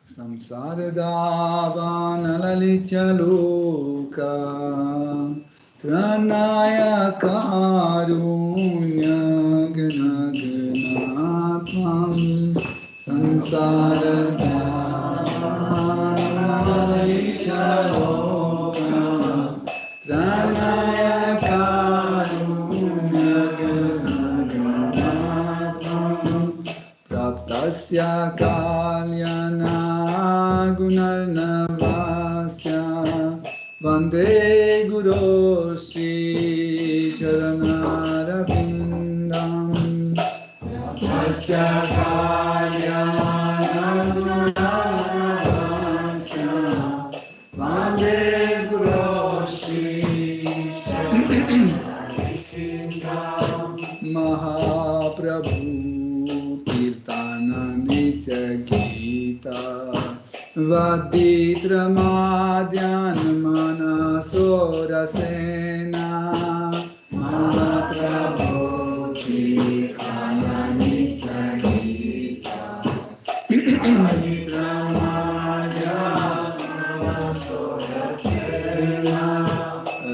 Samsaradavanalalithyaluka Pranaya karunya gnagnatam Samsaradavanalalithyaluka Pranaya karunya gnagnatam Praptasya kalyana gunarnavasya Vande Guru Sri Charanarvindam Praptasya kalyana gunarnavasya Vande Guru Sri Charanarvindam Mahaprabhu Kirtanamritya Gita Vaditramadhyan Manasorasena Mahaprabhu Kirtanamritya Gita Vaditramadhyan Manasorasena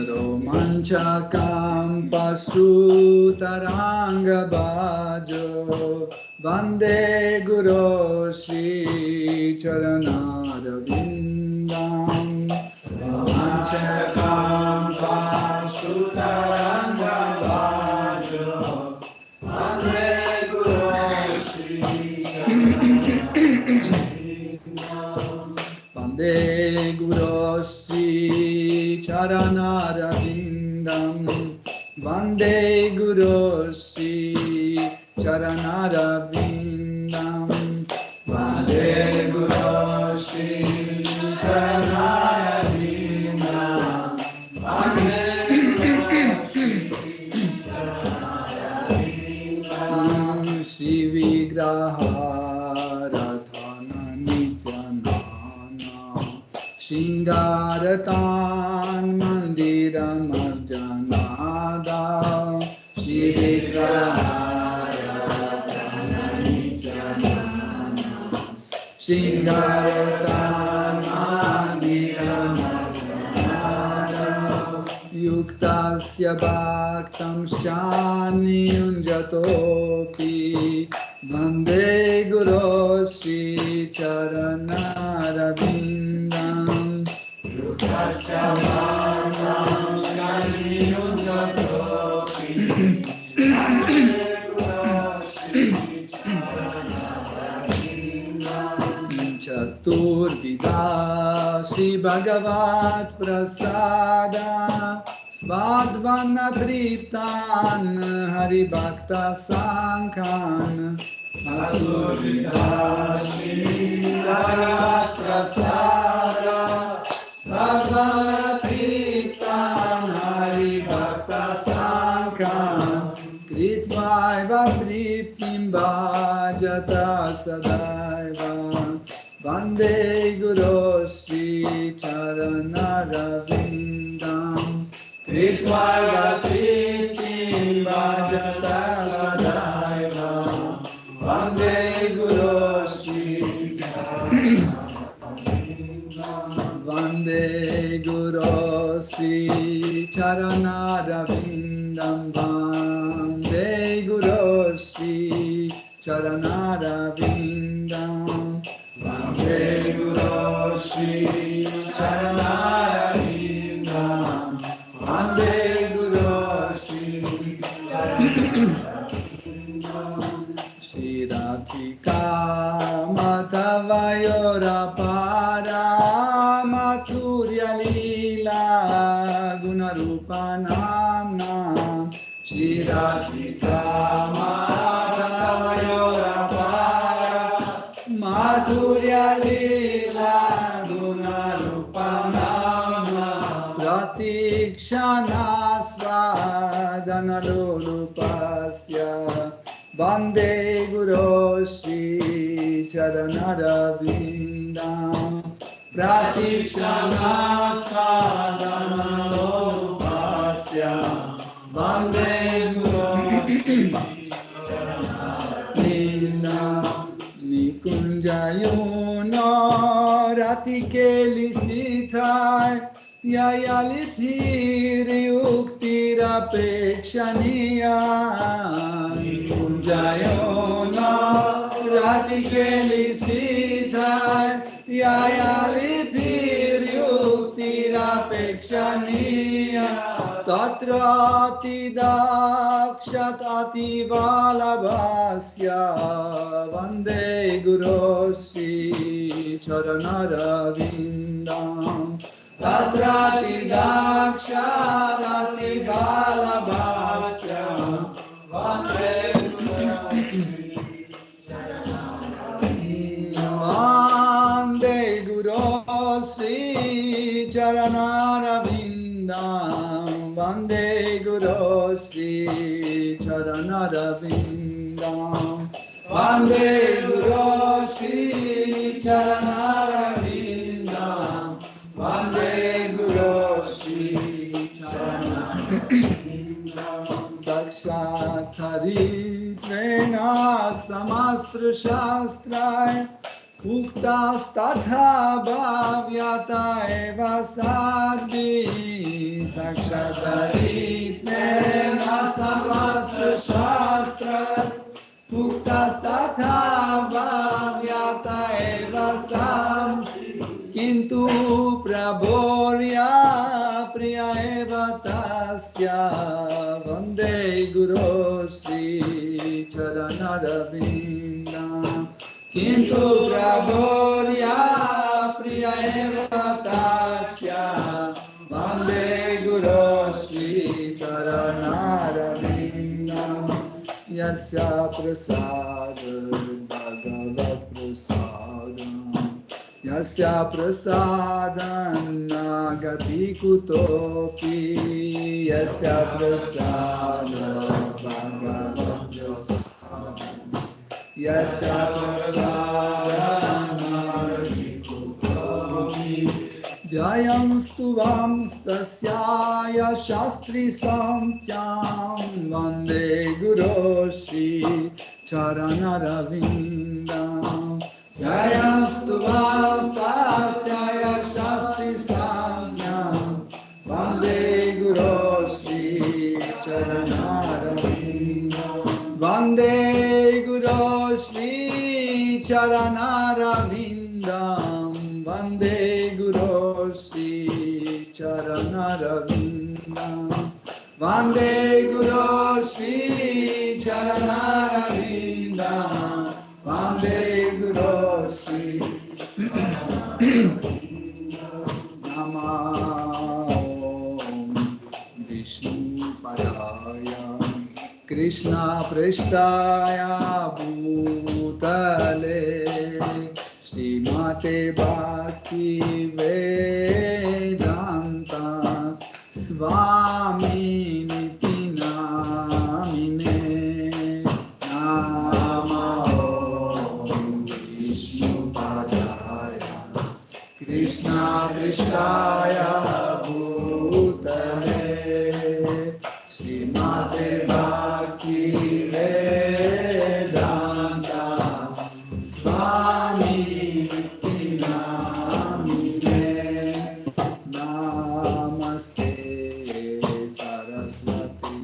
Romanchakam Pasrutaranga Bhajo Vande Guru Sri Charanarvindam Romanchakam Pasrutaranga Bhajo Vande Guru Sri Charanarvindam Vande Guru Sri Charanarvindam Vande Guru Sri Charanarvindam Vande Guru Sri Charanarvindam Vande Guru Sri Charanarvindam Shri Vigraha Radhana Nityanana Shingaratan Mandiram Arjanada Shri Vigraha Shingaratan Mandiram Arjanada Yuktasya Bhaktam Shani Unjatopi Vande Guru Sri Charanarvindam Yuktasya Bhaktam Shani Unjatopi Vande Guru Sri Chaturvida Shri Bhagavat Prasada Svadvana Triptan Hari Bhakta Sankhan Chaturvida Shri Bhagavat Prasada Svadvana Triptan Hari Bhakta Sankhan Kritvaiva Priptim Bhajata Sadaiva Vande Guru Sri Charanarvindam Kritvaiva Priptim Bhajata Sadaiva Vande Guru Sri Charanarvindam Vande Guru Sri Charanarvindam Vande Guru Sri Charanarvindam Vande Guru Sri Charanarvindam Vande Guru Sri Charanarvindam Shri Radhika Madhavayora Para Mathurya Lila Gunarupa Namna Shri Radhika Madhavayora Para Madhurya Lila Gunarupa Namna Pratikshana Svadana Lolupasya Vande Guru Sri Charanarvindam Pratikshana Svadana Lolupasya Vande Guru Sri Charanarvindam Nikunjayo Rati Keli Sitai Yayali Piri Uktira Pekshaniya Kunjayona Rati Keli Sitai Yayali Piri Uktira Pekshaniya Tatrati Dakshatati Valabhasya Vande Guroshi Charanarvindam Tatrati Dakshatati Valabhasya Vande Guroshi Charanarvindam Vande Guroshi Charanarvindam Vande Guroshi Charanarvindam Vande Guroshi Charanarvindam Dakshataritmena Samastra Shastraya Uktas Tatha Bhavyata Eva Sadhi Dakshataritmena Samastra Shastra Uktas Tatha Bhavyata Eva Sadhi Kintu Prabhorya Priya Eva Tasya Vande Guroshi Charanarvindam Kintu Prabhorya Priya Eva Tasya Vande Guroshi Charanarvindam Yasya Prasada Bhagavat Prasadam Yasya Prasadam Nagati Kutopi Yasya Prasada Bhagavat Prasadam Yasya Prasadam Nagati Kutopi Jayam Stuvam Stasyaya Shastri Samtyam Vande Guroshi Charanarvindam Jayam Stuvam Stasyaya Shastri Samtyam Vande Guroshi Charanarvindam Vande Guroshi Charanarvindam Vande Guroshi Charanarvindam Vande Guroshi Charanarvindam Vande Guroshi Namah Vishnu Padaya Krishna Prasthaya Bhutale Srimate Bhakti Vedanta Swami Niti Namine Namah Vishnu Padaya Krishna Prasthaya Bhutale Srimate Bhakti Vedanta Swami Niti Namine Namaste Saraswati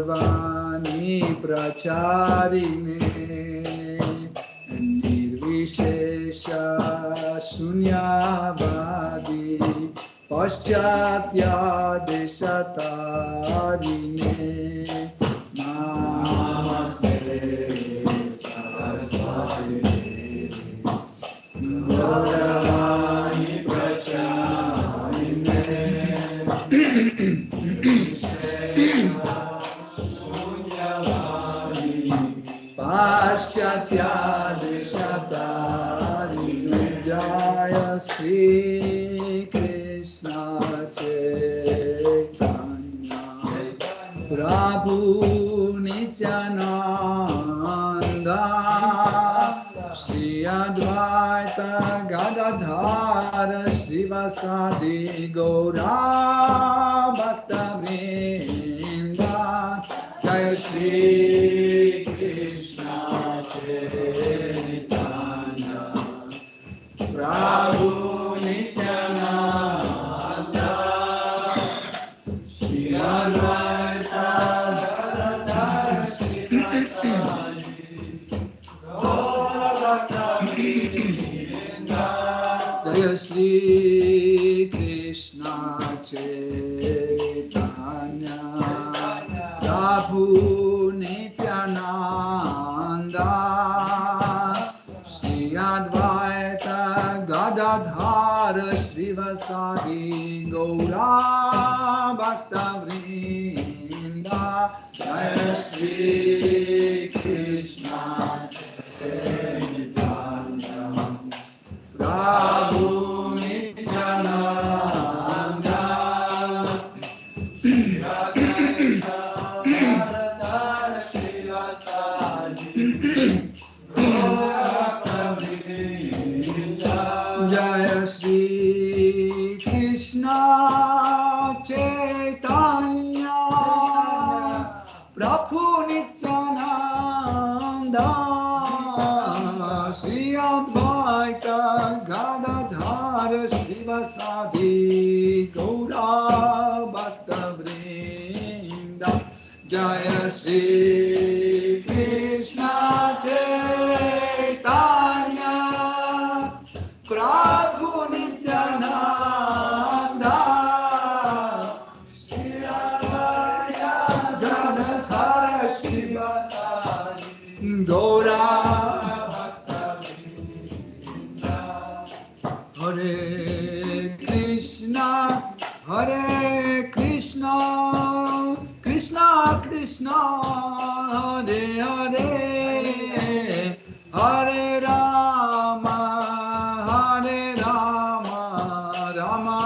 Gauravani Pracharine Nirvishesha Shunyavadi Paschatya Deshatarine Namaste Saraswati Gauravani Pracharine Paschatya Deshatarine Jaya Sri Krishna Chaitanya Prabhu Nityananda Shri Advaita Gadadhara Srivasadi Gaura Bhakta Vrinda Jaya Shri Krishna Chaitanya Srivasadi Gaura Bhakta Vrinda Jaya Shri Krishna Chaitanya Prabhu Nityananda Jaya Shri Krishna Chaitanya Prabhu Nityananda Shri Advaita Gadadhar Srivasadi Gaura Bhakta Vrinda Jaya Shri Krishna Chaitanya Prabhu Nityananda Shri Advaita Gadadhar Srivasadi Gaura Bhakta Vrinda Hare Krishna Krishna Krishna Hare Hare Hare Rama Rama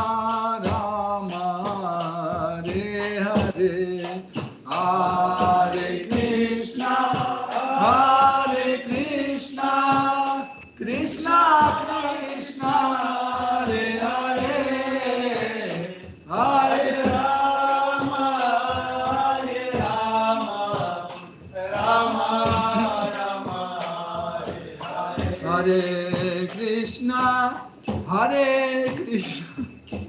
Rama Hare Hare Hare Krishna Krishna Krishna Hare Hare Hare Rama Rama Rama Hare Krishna Hare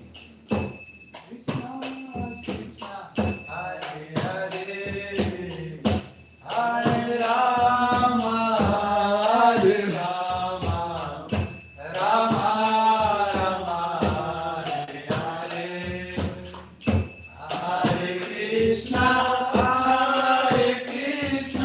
Krishna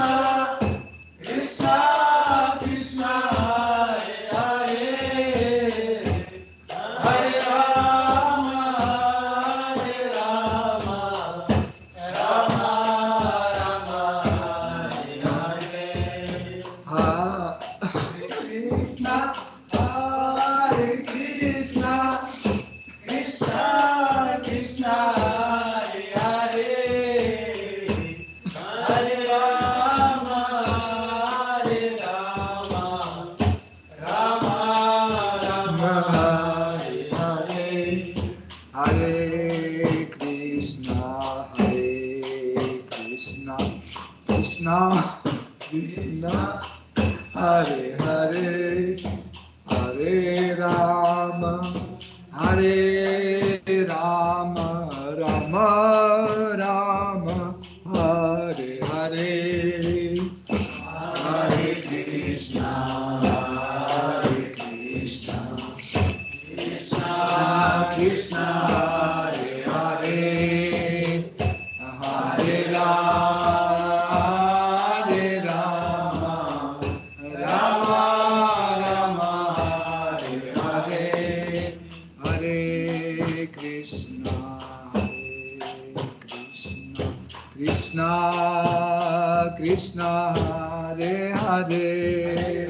Krishna Hare Hare Hare Rama Rama Rama Hare Hare Hare Krishna Krishna Krishna Hare Hare Hare Rama Krishna Hare Hare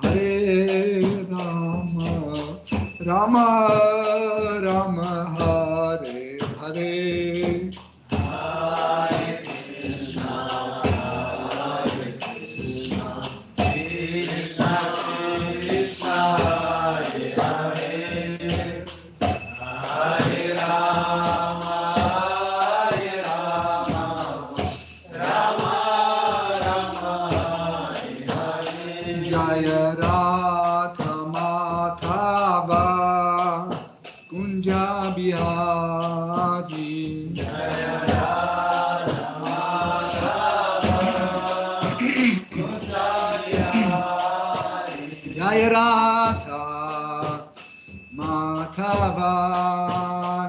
Hare Rama Rama Rama Hare Hare Hare Krishna Krishna Krishna Hare Hare Hare Rama Jaya Radha Madhava Kunja Bihari Jaya Radha Madhava Kunja Bihari Jaya Radha Madhava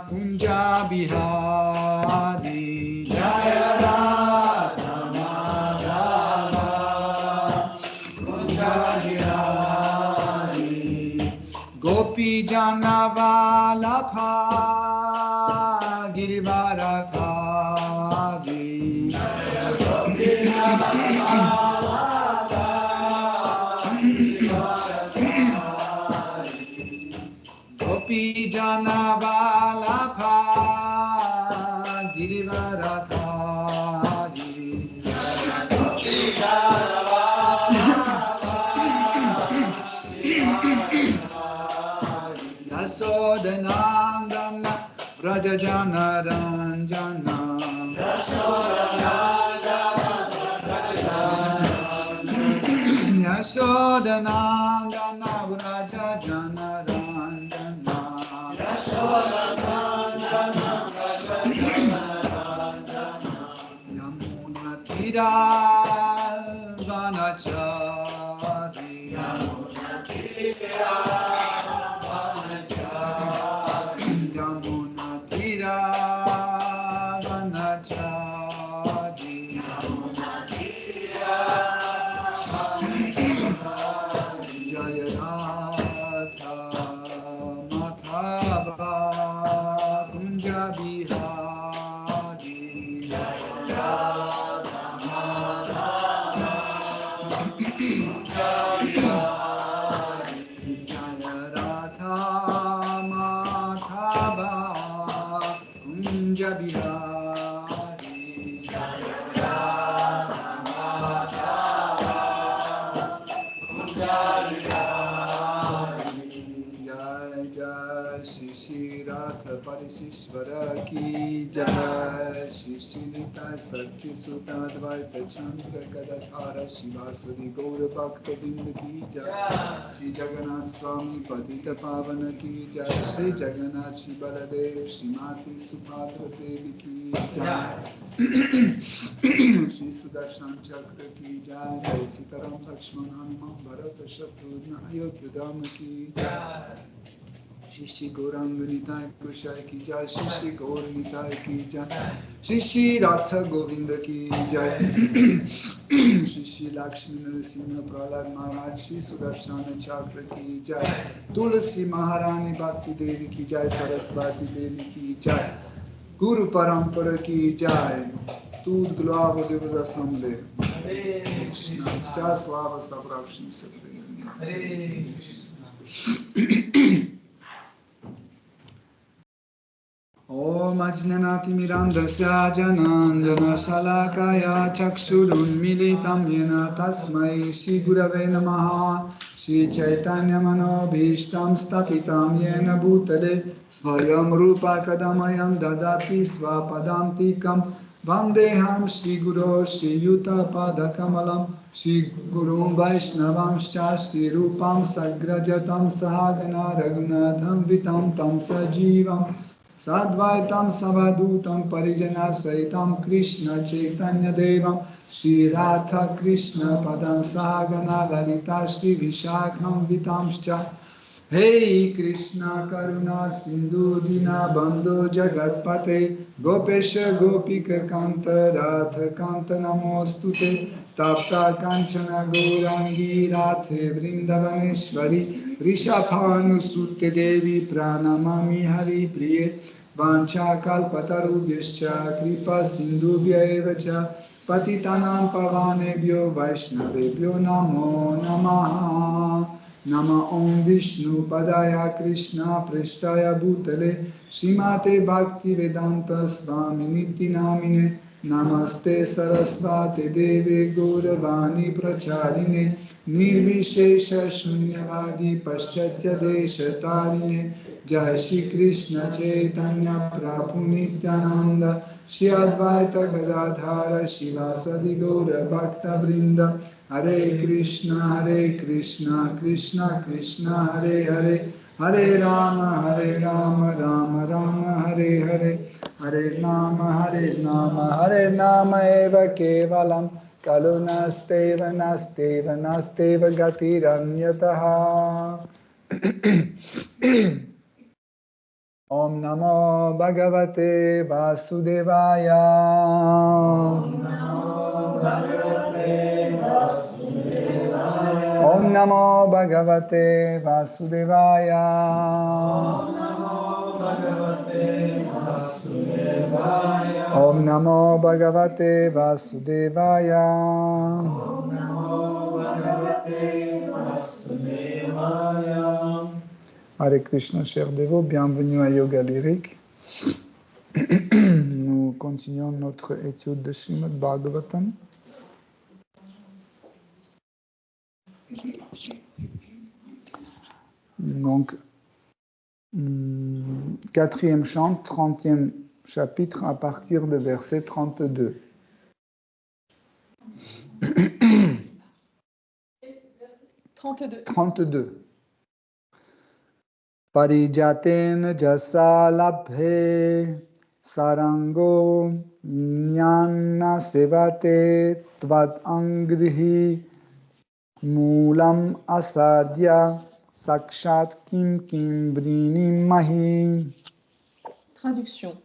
Kunja Bihari Jaya Radha Madhava Kunja Bihari Gopi Janavalabha Girivaradhari Gopi Janavalabha Girivaradhari Yasodhanandana Vrajajana Ranjana Yasodhanandana Vrajajana Ranjana Yamuna Tira Vanachari Yamuna Tira Vanachari Jaya Radha Madhava Kunja Bihari Jaya Radha Madhava Kunja Bihari Jaya Radha Madhava Kunja Bihari Jaya Radha Madhava Kunja Bihari Jai Jai Shri Shri Radha Parisishvara Ki Jai Shri Shri Nita Satya Sutta Advaita Chandra Gadadhara Shivasadi Gaura Bhakta Vrinda Ki Jai Shri Jagannath Swami Padita Pavana Ki Jai Shri Jagannath Shri Baladev Shri Mati Subhadra Devi Ki Jai Shri Sudarshan Chakra Ki Jai Jai Sitaram Lakshman Hanuman Bharata Shatrugna Ayodhya Dhamma Ki Jai Shri Shri Gauranga Nitai Kushai Ki Jai Shri Shri Gaur Nitai Ki Jai Shri Shri Radha Govinda Ki Jai Shri Shri Lakshmi Narasimha Prahlad Maharaj Shri Sudarshana Chakra Ki Jai Tulasi Maharani Bhakti Devi Ki Jai Saraswati Devi Ki Jai Guru Parampara Ki Jai Tudo glória a Deus Assembleia Vся слава собравшимся преданным. Om Ajnanati Mirandasya Janandana Shalakaya Chakshurun Militam Yena Tasmai Shri Gurave Namaha Shri Chaitanya Manobhishtam Stapitam Yena Bhutale Svayam Rupa Kadamayam Dadati Svapadantikam Vandeham Shri Guru Shri Yuta Padakamalam Shri Gurum Vaishnavam Shri Rupam Sagrajatam Sahagana Raghunatham Vitam Tam Sajivam Sadvaitam Savadutam Parijana Saitam Krishna Chaitanya Devam Shri Radha Krishna Padam Sahagana Lalita Shri Vishakham Vitamscha Hey Krishna Karuna Sindhu Dina Bandhu Jagatpate Gopesha Gopika Kanta Radha Kanta Namostute Tapta Kanchana Gaurangi Radhe Vrindavaneshwari Rishabhanu Sute Devi Pranamami Hari Priye Vancha Kalpatarubhyascha Kripa Sindhubhya Evacha Patitanam Pavanebhyo Vaishnavebhyo Namo Namaha Nama Om Vishnu Padaya Krishna Prishtaya Bhutale Srimate Bhakti Vedanta Swami Niti Namine Namaste Sarasvati Deve Gauravani Pracharine Nirvishesha Shunyavadi Paschatya Desha Tarine Jai Shri Krishna Chaitanya Prabhu Nityananda Shri Advaita Gadadhara Shivasadi Gaura Bhakta Vrinda Hare Krishna Krishna Krishna Hare Hare Hare Rama Rama Rama Hare Hare Hare Nama Hare Nama Eva Kevalam Kalunasteva Nasteva Nasteva Gatiranyataha Om Namo Bhagavate Vasudevaya Om Namo Bhagavate Vasudevaya. Om Namo Bhagavate Vasudevaya. Hare Krishna, chers dévots, bienvenue à Yoga Lyrique. Nous continuons notre étude de Srimad Bhagavatam. Donc, quatrième chant, 30e chapitre à partir de verset 32. « 32. Parijaten jasa labhe sarango jnana sevate tvad angrihi Moolam asadya sakshat kim vrinim mahi. » Traduction.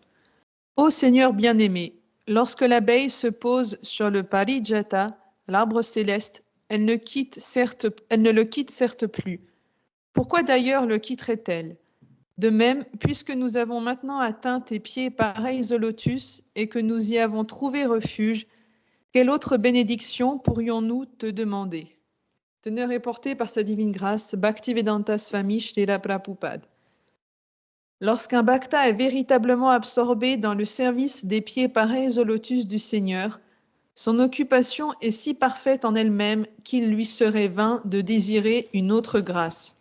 Ô Seigneur bien-aimé, lorsque l'abeille se pose sur le parijata, l'arbre céleste, elle ne le quitte certes plus. Pourquoi d'ailleurs le quitterait-elle? De même, puisque nous avons maintenant atteint tes pieds pareils au lotus et que nous y avons trouvé refuge, quelle autre bénédiction pourrions-nous te demander? Teneur est portée par sa divine grâce, Bhaktivedanta Swami Srila Prabhupada. Lorsqu'un bhakta est véritablement absorbé dans le service des pieds pareils au lotus du Seigneur, son occupation est si parfaite en elle-même qu'il lui serait vain de désirer une autre grâce.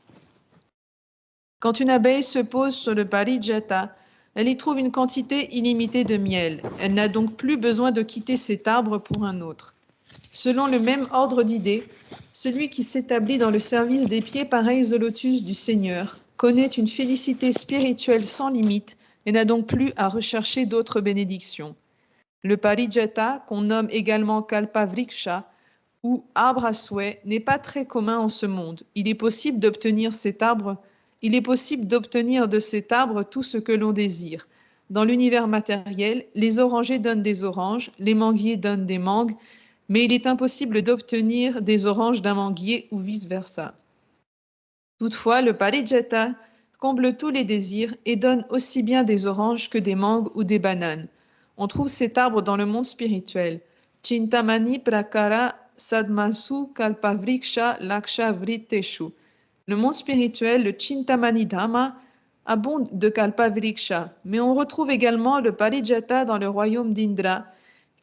Quand une abeille se pose sur le parijata, elle y trouve une quantité illimitée de miel. Elle n'a donc plus besoin de quitter cet arbre pour un autre. Selon le même ordre d'idées, celui qui s'établit dans le service des pieds pareils au lotus du Seigneur connaît une félicité spirituelle sans limite et n'a donc plus à rechercher d'autres bénédictions. Le parijata, qu'on nomme également kalpavriksha ou arbre à souhait, n'est pas très commun en ce monde. Il est possible d'obtenir de cet arbre tout ce que l'on désire. Dans l'univers matériel, les orangers donnent des oranges, les manguiers donnent des mangues, mais il est impossible d'obtenir des oranges d'un manguier ou vice-versa. Toutefois, le parijata comble tous les désirs et donne aussi bien des oranges que des mangues ou des bananes. On trouve cet arbre dans le monde spirituel. Chintamani prakara sadmasu kalpavriksha laksha vriteshu. Le monde spirituel, le Chintamani Dhamma, abonde de kalpavriksha, mais on retrouve également le parijata dans le royaume d'Indra,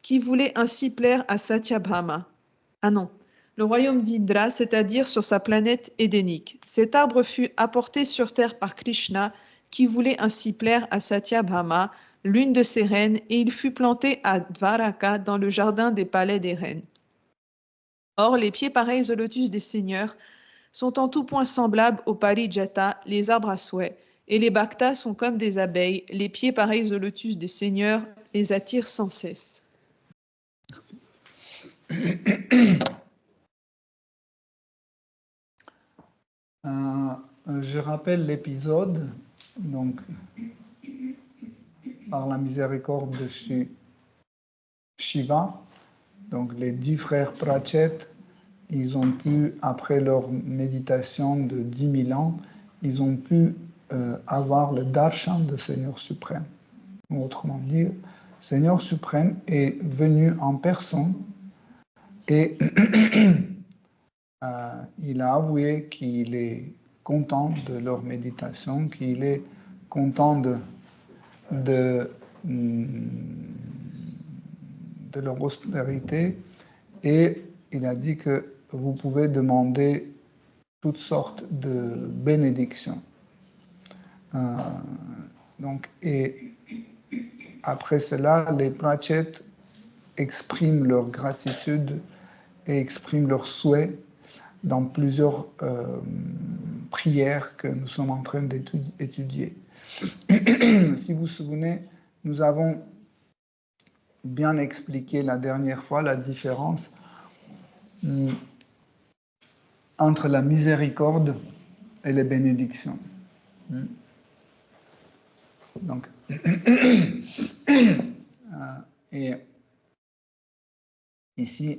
qui voulait ainsi plaire à Satyabhama. Ah non, le royaume d'Indra, c'est-à-dire sur sa planète édénique. Cet arbre fut apporté sur terre par Krishna, qui voulait ainsi plaire à Satyabhama, l'une de ses reines, et il fut planté à Dvaraka, dans le jardin des palais des reines. Or, les pieds pareils au lotus des seigneurs sont en tout point semblables aux parijata, les arbres à souhait, et les bhaktas sont comme des abeilles, les pieds pareils au lotus des seigneurs les attirent sans cesse. Je rappelle l'épisode, donc, par la miséricorde de Shiva, donc les 10 frères Prachet, ils ont pu, après leur méditation de 10 000 ans, ils ont pu avoir le darshan de Seigneur suprême. Autrement dit, Seigneur suprême est venu en personne et il a avoué qu'il est content de leur méditation, qu'il est content de leur prospérité, et il a dit que vous pouvez demander toutes sortes de bénédictions. Donc, et après cela, les Prachet expriment leur gratitude et expriment leurs souhaits dans plusieurs prières que nous sommes en train d'étudier. Si vous vous souvenez, nous avons bien expliqué la dernière fois la différence entre la miséricorde et les bénédictions. Donc, et ici,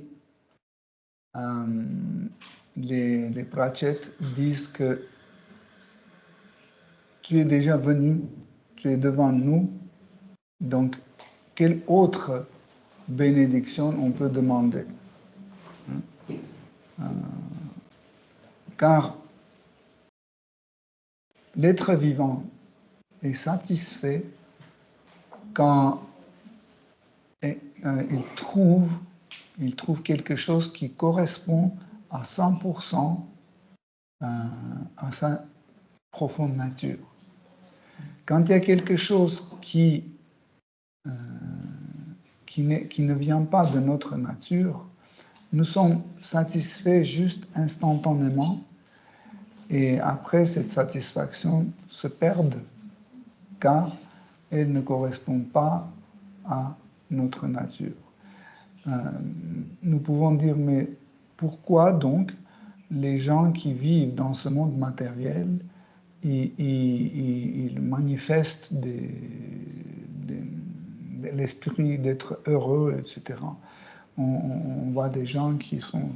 les Pratchett disent que tu es déjà venu, tu es devant nous, donc quelle autre bénédiction on peut demander? Car l'être vivant est satisfait quand il trouve quelque chose qui correspond à 100% à sa profonde nature. Quand il y a quelque chose qui ne vient pas de notre nature, nous sommes satisfaits juste instantanément et après cette satisfaction se perd car elle ne correspond pas à notre nature. Nous pouvons dire, mais pourquoi donc les gens qui vivent dans ce monde matériel, ils manifestent l'esprit d'être heureux, etc. On voit des gens qui sont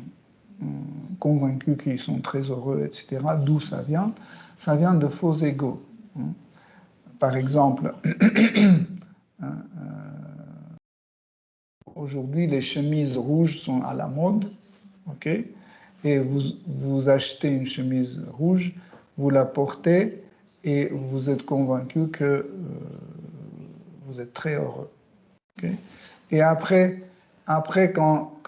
convaincus qu'ils sont très heureux, etc. D'où ça vient? Ça vient de faux égos. Par exemple, aujourd'hui, les chemises rouges sont à la mode, ok? Et vous achetez une chemise rouge, vous la portez et vous êtes convaincu que vous êtes très heureux. Okay? Et après quand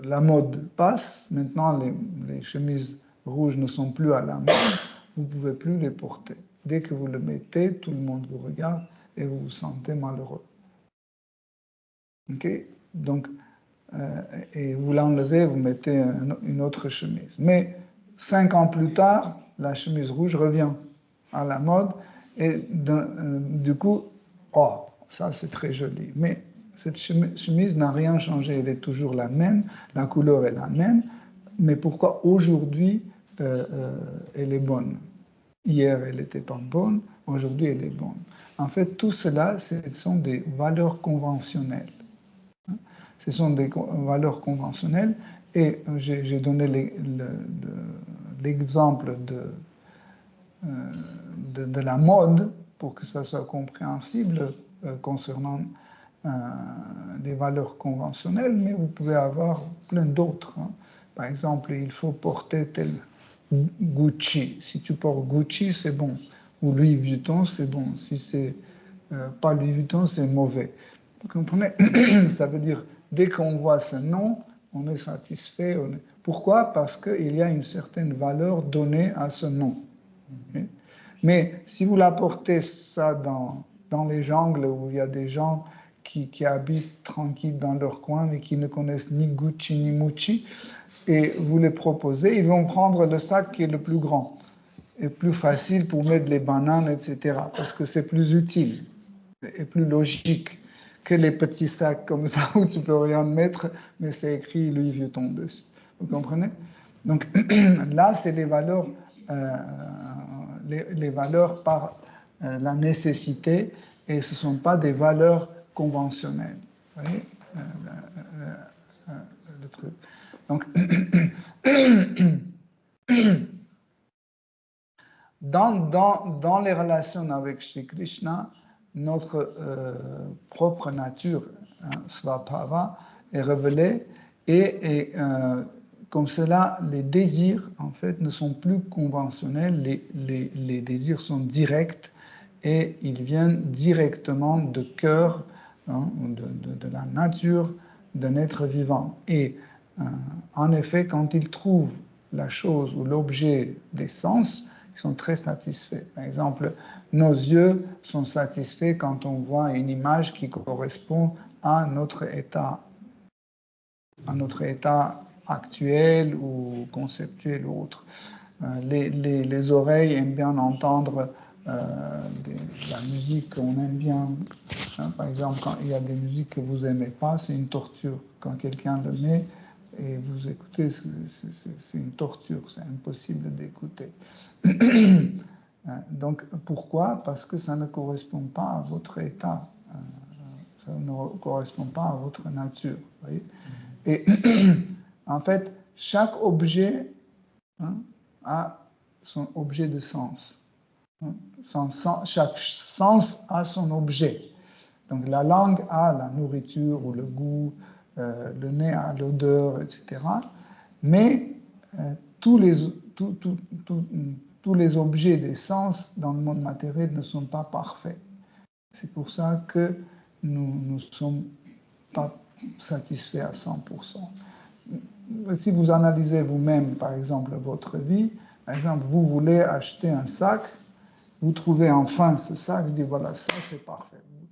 la mode passe, maintenant les chemises rouges ne sont plus à la mode, vous ne pouvez plus les porter. Dès que vous le mettez, tout le monde vous regarde et vous vous sentez malheureux. Ok? Donc, et vous l'enlevez, vous mettez une autre chemise. Mais 5 ans plus tard, la chemise rouge revient à la mode et du coup, oh, ça c'est très joli. Mais cette chemise n'a rien changé, elle est toujours la même, la couleur est la même, mais pourquoi aujourd'hui elle est bonne? Hier elle n'était pas bonne, aujourd'hui elle est bonne. En fait, tout cela, ce sont des valeurs conventionnelles. Ce sont des valeurs conventionnelles et j'ai donné l'exemple de la mode pour que ça soit compréhensible concernant les valeurs conventionnelles, mais vous pouvez avoir plein d'autres. Par exemple, il faut porter tel Gucci. Si tu portes Gucci, c'est bon. Ou Louis Vuitton, c'est bon. Si c'est pas Louis Vuitton, c'est mauvais. Vous comprenez? Ça veut dire, dès qu'on voit ce nom, on est satisfait. Pourquoi? Parce qu'il y a une certaine valeur donnée à ce nom. Okay? Mais si vous l'apportez ça dans les jungles où il y a des gens qui habitent tranquilles dans leur coin et qui ne connaissent ni Gucci ni Mucci, et vous les proposez, ils vont prendre le sac qui est le plus grand et plus facile pour mettre les bananes, etc. Parce que c'est plus utile et plus logique que les petits sacs comme ça où tu peux rien mettre, mais c'est écrit Louis Vuitton dessus. Vous comprenez? Donc là, c'est les valeurs par la nécessité et ce ne sont pas des valeurs conventionnelles. Vous voyez le truc. Donc, dans les relations avec Shri Krishna, notre propre nature, Svabhava, est révélée et comme cela, les désirs, en fait, ne sont plus conventionnels, les désirs sont directs et ils viennent directement de cœur, de la nature d'un être vivant. Et en effet, quand ils trouvent la chose ou l'objet des sens, ils sont très satisfaits. Par exemple, nos yeux sont satisfaits quand on voit une image qui correspond à notre état actuel ou conceptuel ou autre. Les oreilles aiment bien entendre la musique qu'on aime bien. Par exemple, quand il y a des musiques que vous n'aimez pas, c'est une torture. Quand quelqu'un le met et vous écoutez, c'est une torture, c'est impossible d'écouter. Donc, pourquoi? Parce que ça ne correspond pas à votre état, ça ne correspond pas à votre nature. Vous voyez? Et en fait, chaque objet a son objet de sens. Chaque sens a son objet. Donc la langue a la nourriture ou le goût, le nez a l'odeur, etc. Mais tous les objets des sens dans le monde matériel ne sont pas parfaits. C'est pour ça que nous ne sommes pas satisfaits à 100%. Si vous analysez vous-même, par exemple, votre vie, par exemple, vous voulez acheter un sac, vous trouvez enfin ce sac, vous dites voilà, ça c'est parfait. Vous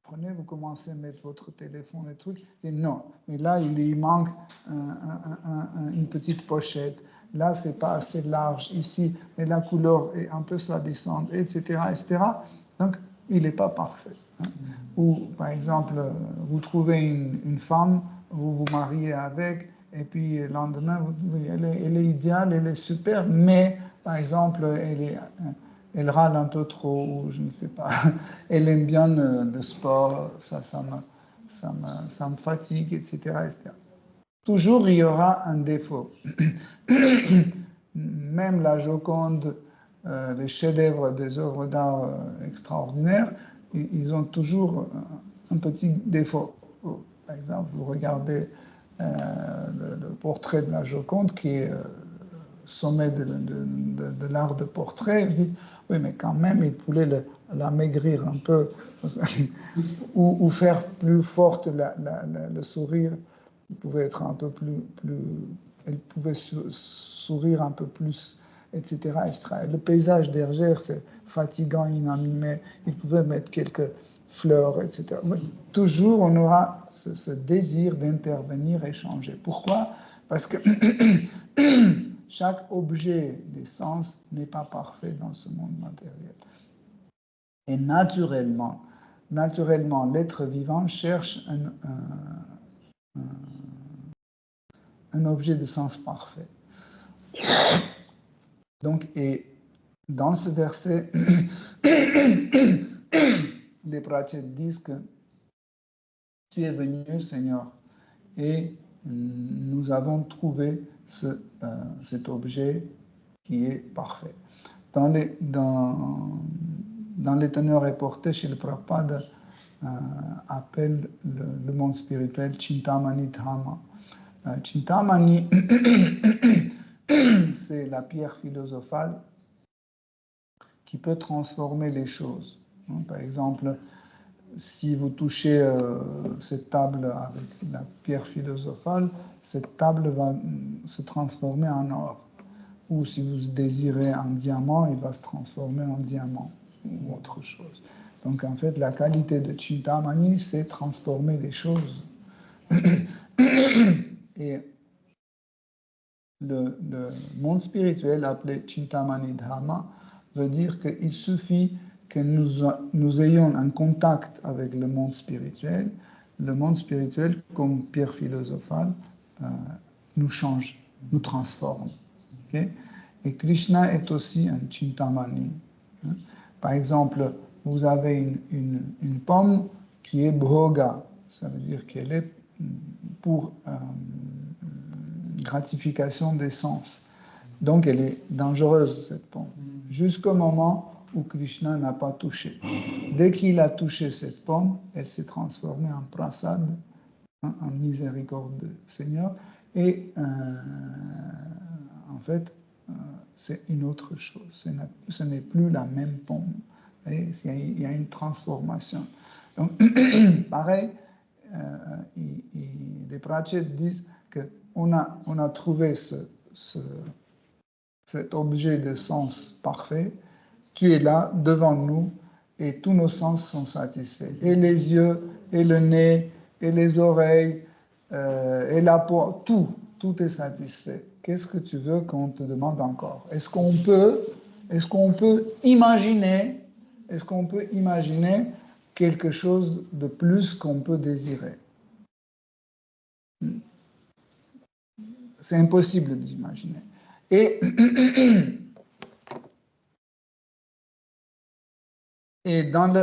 prenez, vous commencez à mettre votre téléphone et trucs, et non, mais là il manque une petite pochette, là c'est pas assez large ici, mais la couleur est un peu salissante, etc., etc. Donc il n'est pas parfait. Ou par exemple, vous trouvez une femme, vous vous mariez avec, et puis le lendemain, elle est idéale, elle est super, mais par exemple, elle râle un peu trop, ou je ne sais pas, elle aime bien le sport, ça me fatigue, etc., etc. Toujours, il y aura un défaut. Même la Joconde, les chefs-d'œuvre des œuvres d'art extraordinaires, ils ont toujours un petit défaut. Par exemple, vous regardez le portrait de la Joconde, qui est sommet de l'art de portrait, vous dites, oui, mais quand même, il pouvait la maigrir un peu, ou faire plus forte le sourire. Il pouvait être un peu plus elle pouvait sourire un peu plus, etc., etc. Le paysage d'Hergère, c'est fatigant, inanimé. Il pouvait mettre quelques fleurs, etc. Mais toujours, on aura ce désir d'intervenir et changer. Pourquoi? Parce que chaque objet des sens n'est pas parfait dans ce monde matériel. Et naturellement, l'être vivant cherche un objet de sens parfait. Donc, et dans ce verset, les pratiques disent que tu es venu, Seigneur, et nous avons trouvé cet objet qui est parfait. Dans les teneurs reportées chez le Prabhupada, appelle le monde spirituel Chintamani Dhamma. Chintamani, c'est la pierre philosophale qui peut transformer les choses. Par exemple, si vous touchez cette table avec la pierre philosophale, cette table va se transformer en or. Ou si vous désirez un diamant, il va se transformer en diamant ou autre chose. Donc en fait, la qualité de Chintamani, c'est transformer les choses. Et le monde spirituel appelé Chintamani Dhamma veut dire qu'il suffit que nous ayons un contact avec le monde spirituel, comme pierre philosophale, nous change, nous transforme. Okay? Et Krishna est aussi un Chintamani. Par exemple, vous avez une pomme qui est bhoga, ça veut dire qu'elle est pour gratification des sens. Donc elle est dangereuse, cette pomme, jusqu'au moment où Krishna n'a pas touché. Dès qu'il a touché cette pomme, elle s'est transformée en prasad, en miséricorde du Seigneur, et en fait, c'est une autre chose. Ce n'est plus la même pomme. Il y a une transformation. Donc, pareil, les pratiques disent qu'on a trouvé cet objet de sens parfait. Tu es là, devant nous, et tous nos sens sont satisfaits. Et les yeux, et le nez, et les oreilles, et la peau, tout est satisfait. Qu'est-ce que tu veux qu'on te demande encore? Est-ce qu'on peut imaginer quelque chose de plus qu'on peut désirer? C'est impossible d'imaginer. Et dans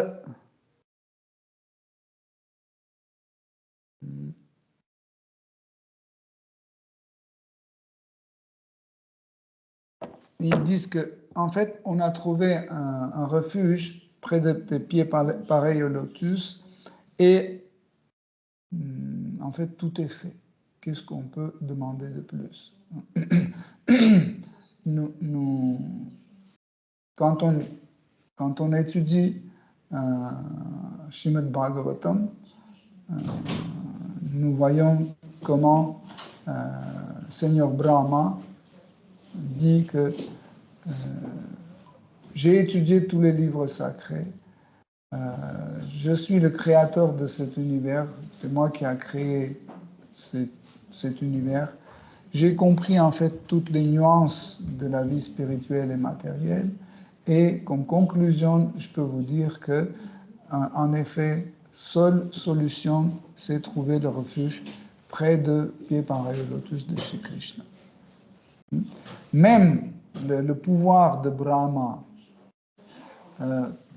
ils disent que en fait, on a trouvé un refuge près des pieds pareils au lotus et en fait, tout est fait. Qu'est-ce qu'on peut demander de plus? Quand on étudie Srimad Bhagavatam, nous voyons comment Seigneur Brahma dit que j'ai étudié tous les livres sacrés, je suis le créateur de cet univers, c'est moi qui ai créé cet univers. J'ai compris en fait toutes les nuances de la vie spirituelle et matérielle, et comme conclusion, je peux vous dire que, en effet, seule solution, c'est trouver le refuge près de pieds pareils au lotus de Shri Krishna. Même le pouvoir de Brahma,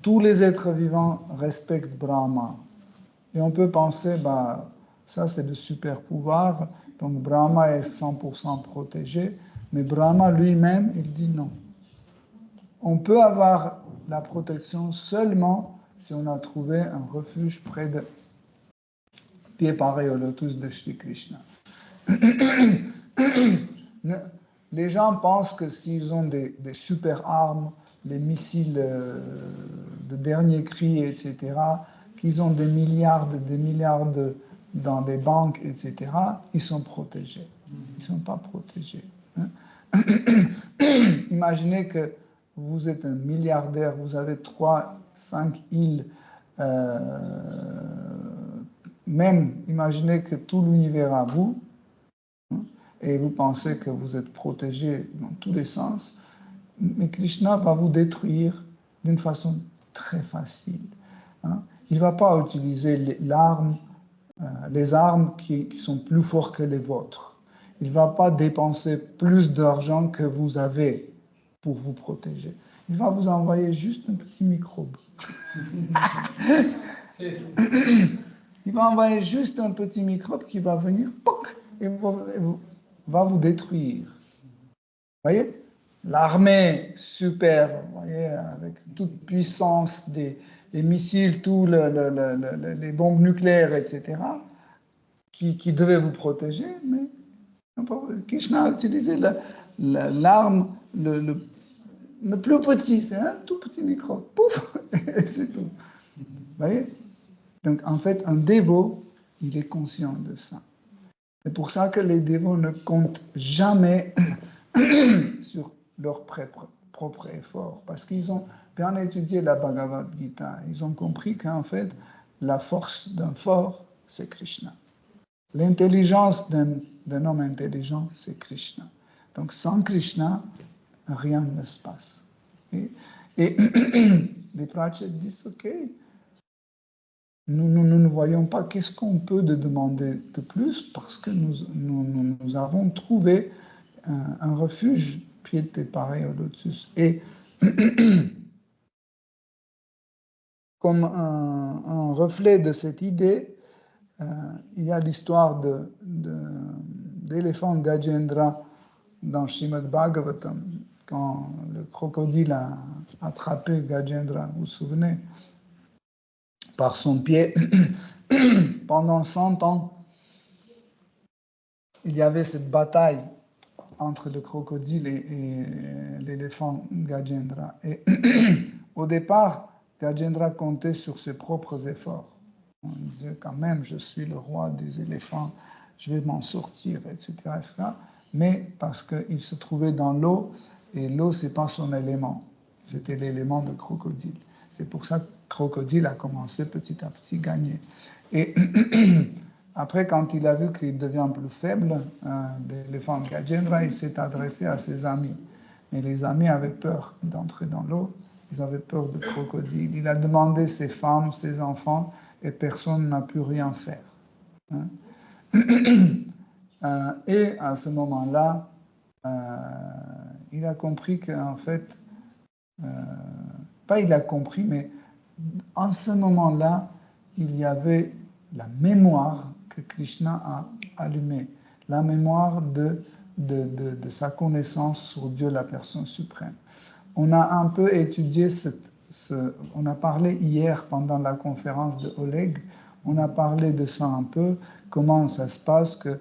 tous les êtres vivants respectent Brahma. Et on peut penser, ça c'est le super pouvoir, donc Brahma est 100% protégé, mais Brahma lui-même, il dit non. On peut avoir la protection seulement si on a trouvé un refuge près de pieds pareils au lotus de Shri Krishna. Les gens pensent que s'ils ont des super armes, les missiles de dernier cri, etc., qu'ils ont des milliards dans des banques, etc., ils sont protégés. Ils ne sont pas protégés. Imaginez que vous êtes un milliardaire, vous avez 3-5 îles, même imaginez que tout l'univers à vous, et vous pensez que vous êtes protégé dans tous les sens, mais Krishna va vous détruire d'une façon très facile. Il ne va pas utiliser les armes qui sont plus fortes que les vôtres. Il ne va pas dépenser plus d'argent que vous avez pour vous protéger. Il va vous envoyer juste un petit microbe. Il va envoyer juste un petit microbe qui va venir et va vous détruire. Vous voyez? L'armée super, vous voyez, avec toute puissance des missiles, tous les bombes nucléaires, etc., qui devaient vous protéger, mais Krishna a utilisé l'arme le plus petit, c'est un tout petit microbe, pouf, et c'est tout. Vous voyez? Donc en fait, un dévot, il est conscient de ça. C'est pour ça que les dévots ne comptent jamais sur leur propre effort, parce qu'ils ont bien étudié la Bhagavad Gita. Ils ont compris qu'en fait, la force d'un fort, c'est Krishna. L'intelligence d'un homme intelligent, c'est Krishna. Donc sans Krishna, rien ne se passe. Et les prachets disent, ok, nous ne voyons pas qu'est-ce qu'on peut demander de plus, parce que nous avons trouvé un refuge pied pareil au lotus. Et comme un reflet de cette idée, il y a l'histoire d'éléphant Gajendra dans Srimad Bhagavatam, quand le crocodile a attrapé Gajendra, vous vous souvenez, par son pied. Pendant 100 ans, il y avait cette bataille entre le crocodile et l'éléphant Gajendra. Et au départ, Gajendra comptait sur ses propres efforts. On disait quand même, je suis le roi des éléphants, je vais m'en sortir, etc., etc. Mais parce qu'il se trouvait dans l'eau, et l'eau, ce n'est pas son élément, c'était l'élément de crocodile. C'est pour ça que le crocodile a commencé petit à petit à gagner. Et après, quand il a vu qu'il devient plus faible, l'éléphant Gajendra, il s'est adressé à ses amis. Mais les amis avaient peur d'entrer dans l'eau, ils avaient peur du crocodile. Il a demandé ses femmes, ses enfants, et personne n'a pu rien faire. Et à ce moment-là, il a compris qu'en fait, pas il a compris, mais en ce moment-là, il y avait la mémoire que Krishna a allumée, la mémoire de de sa connaissance sur Dieu, la personne suprême. On a un peu étudié on a parlé hier pendant la conférence de Oleg, on a parlé de ça un peu, comment ça se passe que,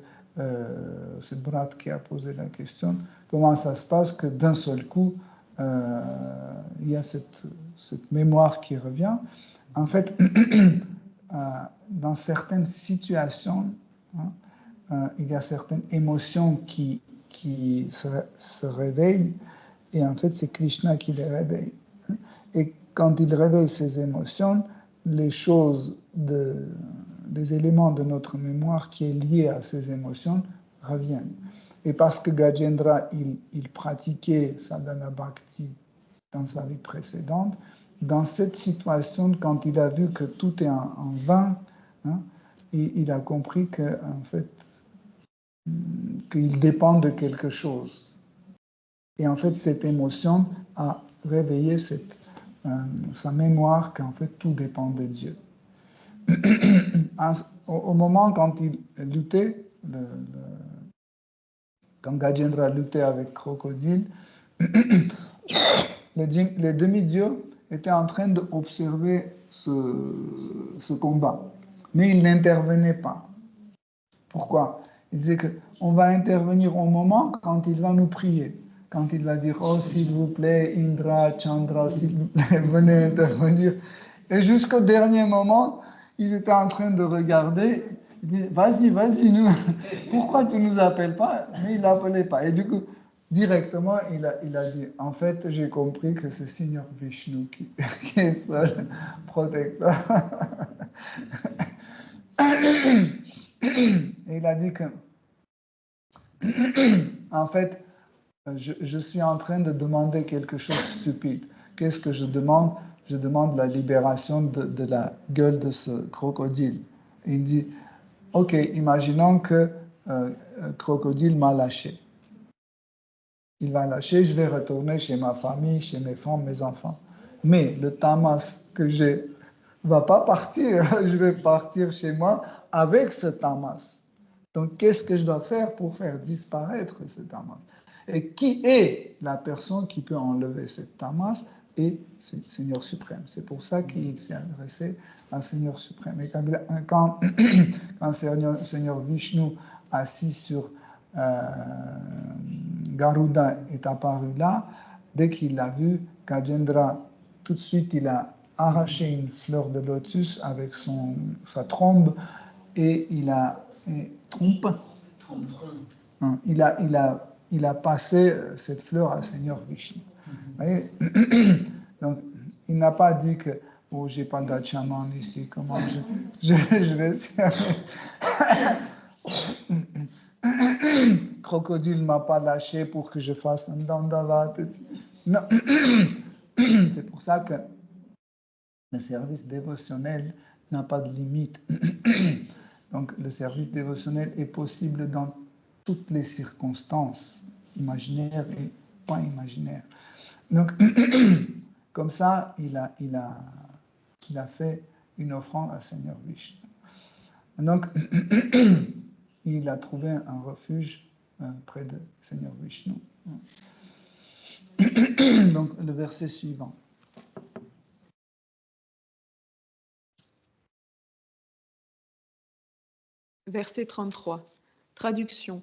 c'est Brad qui a posé la question, comment ça se passe que d'un seul coup, il y a cette mémoire qui revient. En fait, dans certaines situations, il y a certaines émotions qui se réveillent, et en fait, c'est Krishna qui les réveille. Et quand il réveille ces émotions, les choses, les éléments de notre mémoire qui est lié à ces émotions reviennent. Et parce que Gajendra, il pratiquait sadhana bhakti dans sa vie précédente, dans cette situation, quand il a vu que tout est en vain, il a compris que, en fait, qu'il dépend de quelque chose. Et en fait, cette émotion a réveillé sa mémoire qu'en fait, tout dépend de Dieu. Au moment quand il luttait, quand Gajendra luttait avec Crocodile, les demi-dieux étaient en train d'observer ce combat. Mais ils n'intervenaient pas. Pourquoi? Il disait qu'on va intervenir au moment quand il va nous prier. Quand il va dire « Oh, s'il vous plaît, Indra, Chandra, s'il vous plaît, venez intervenir. » Et jusqu'au dernier moment, ils étaient en train de regarder. Il dit « Vas-y, nous. Pourquoi tu ne nous appelles pas ?» Mais il ne l'appelait pas. Et du coup, directement, il a dit « En fait, j'ai compris que c'est Seigneur Vishnu qui est seul protecteur. » Et il a dit que, en fait, je suis en train de demander quelque chose de stupide. Qu'est-ce que je demande? Je demande la libération de la gueule de ce crocodile. Et il dit, ok, imaginons que crocodile m'a lâché. Il va lâcher, je vais retourner chez ma famille, chez mes femmes, mes enfants. Mais le tamas que j'ai ne va pas partir. Je vais partir chez moi avec ce tamas. Donc, qu'est-ce que je dois faire pour faire disparaître ce tamas? Et qui est la personne qui peut enlever ce tamas? Et c'est le Seigneur suprême. C'est pour ça qu'il s'est adressé à Seigneur suprême. Et quand Seigneur Vishnu, assis sur Garuda, est apparu là, dès qu'il l'a vu, Gajendra, tout de suite, il a arraché une fleur de lotus avec sa trombe et il a passé cette fleur à Seigneur Vishnu. Donc, il n'a pas dit que oh, j'ai pas d'achaman ici, comment je vais servir. Crocodile m'a pas lâché pour que je fasse un dandavat. Non, c'est pour ça que le service dévotionnel n'a pas de limite. Donc, le service dévotionnel est possible dans toutes les circonstances, imaginaires et pas imaginaires. Donc, comme ça, il a fait une offrande à Seigneur Vishnu. Donc, il a trouvé un refuge près de Seigneur Vishnu. Donc, le verset suivant. Verset 33. Traduction.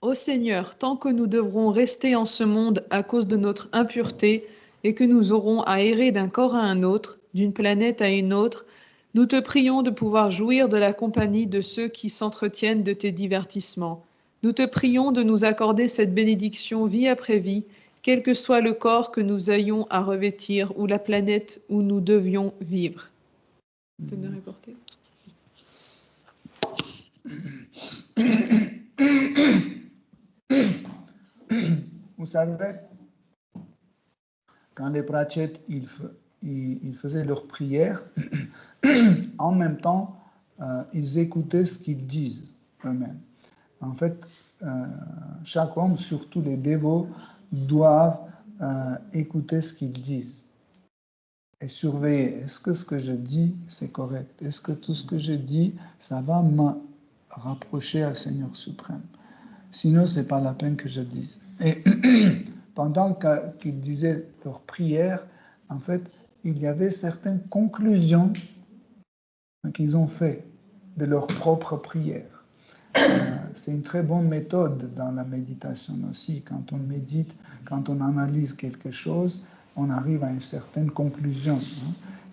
Ô Seigneur, tant que nous devrons rester en ce monde à cause de notre impureté et que nous aurons à errer d'un corps à un autre, d'une planète à une autre, nous te prions de pouvoir jouir de la compagnie de ceux qui s'entretiennent de tes divertissements. Nous te prions de nous accorder cette bénédiction vie après vie, quel que soit le corps que nous ayons à revêtir ou la planète où nous devions vivre. Tenez reporté. Vous savez, quand les prachètes ils faisaient leur prière, en même temps, ils écoutaient ce qu'ils disent eux-mêmes. En fait, chaque homme, surtout les dévots, doivent écouter ce qu'ils disent et surveiller. Est-ce que ce que je dis, c'est correct? Est-ce que tout ce que je dis, ça va me rapprocher à Seigneur suprême? Sinon, ce n'est pas la peine que je dise. Et pendant qu'ils disaient leur prière, en fait, il y avait certaines conclusions qu'ils ont faites de leur propre prière. C'est une très bonne méthode dans la méditation aussi. Quand on médite, quand on analyse quelque chose, on arrive à une certaine conclusion.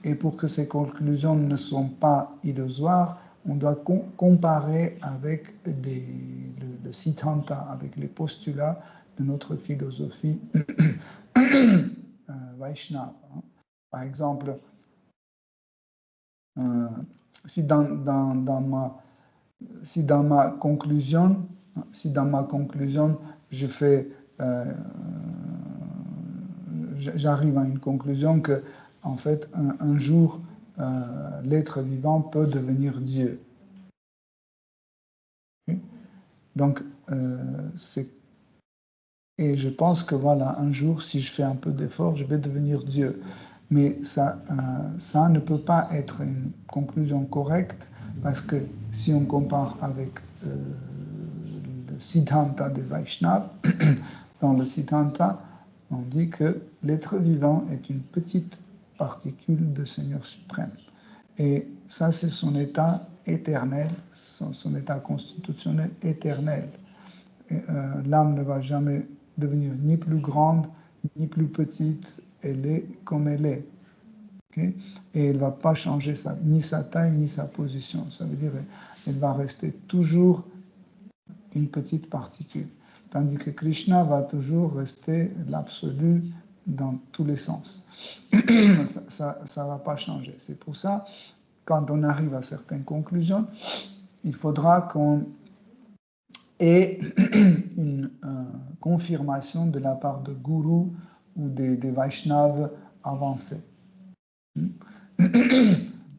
Et pour que ces conclusions ne soient pas illusoires, on doit comparer avec le Siddhanta, avec les postulats de notre philosophie Vaishnava. Par exemple, si dans ma conclusion, j'arrive à une conclusion que, en fait, un jour, l'être vivant peut devenir Dieu. Donc, et je pense que voilà, un jour, si je fais un peu d'effort, je vais devenir Dieu. Mais ça ne peut pas être une conclusion correcte, parce que si on compare avec le Siddhanta de Vaishnava, dans le Siddhanta, on dit que l'être vivant est une petite particule de Seigneur suprême. Et ça, c'est son état éternel, son état constitutionnel éternel. L'âme ne va jamais devenir ni plus grande, ni plus petite, elle est comme elle est. Okay? Et elle ne va pas changer ni sa taille, ni sa position. Ça veut dire qu'elle va rester toujours une petite particule. Tandis que Krishna va toujours rester l'absolu dans tous les sens. Ça ne va pas changer. C'est pour ça, quand on arrive à certaines conclusions, il faudra qu'on ait une confirmation de la part de Guru ou des Vaishnavas avancés.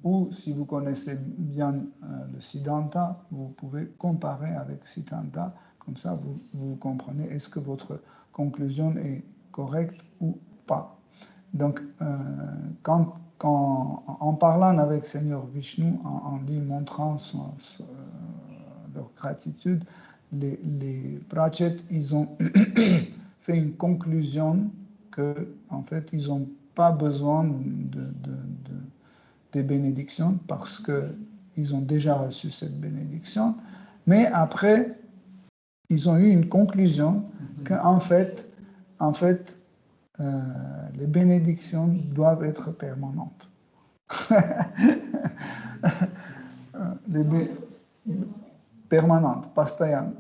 Ou si vous connaissez bien le Siddhanta, vous pouvez comparer avec Siddhanta, comme ça vous comprenez est-ce que votre conclusion est correcte ou pas. Donc, en parlant avec Seigneur Vishnu, en lui montrant leur gratitude, les Prachets, ils ont fait une conclusion que, en fait, ils n'ont pas besoin des bénédictions parce qu'ils ont déjà reçu cette bénédiction. Mais après, ils ont eu une conclusion qu'en fait, les bénédictions doivent être permanentes. Permanentes, pastayan.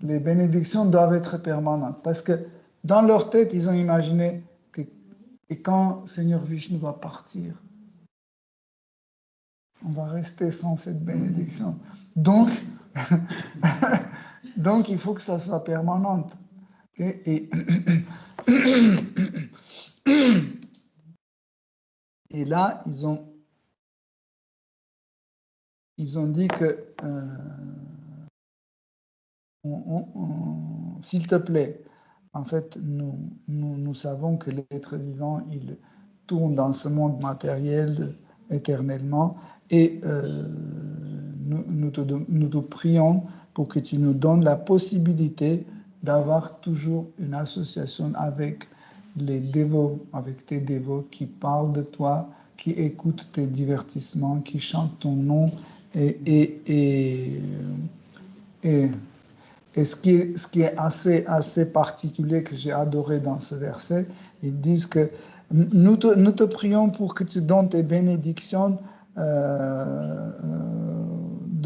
Les bénédictions doivent être permanentes parce que dans leur tête, ils ont imaginé que et quand Seigneur Vishnu va partir, on va rester sans cette bénédiction. Donc, il faut que ça soit permanente. Okay? Et là, ils ont dit que s'il te plaît, en fait, nous savons que l'être vivant, il tourne dans ce monde matériel éternellement et nous te prions pour que tu nous donnes la possibilité d'avoir toujours une association avec les dévots, avec tes dévots qui parlent de toi, qui écoutent tes divertissements, qui chantent ton nom et ce qui est assez particulier que j'ai adoré dans ce verset, ils disent que nous te prions pour que tu donnes tes bénédictions de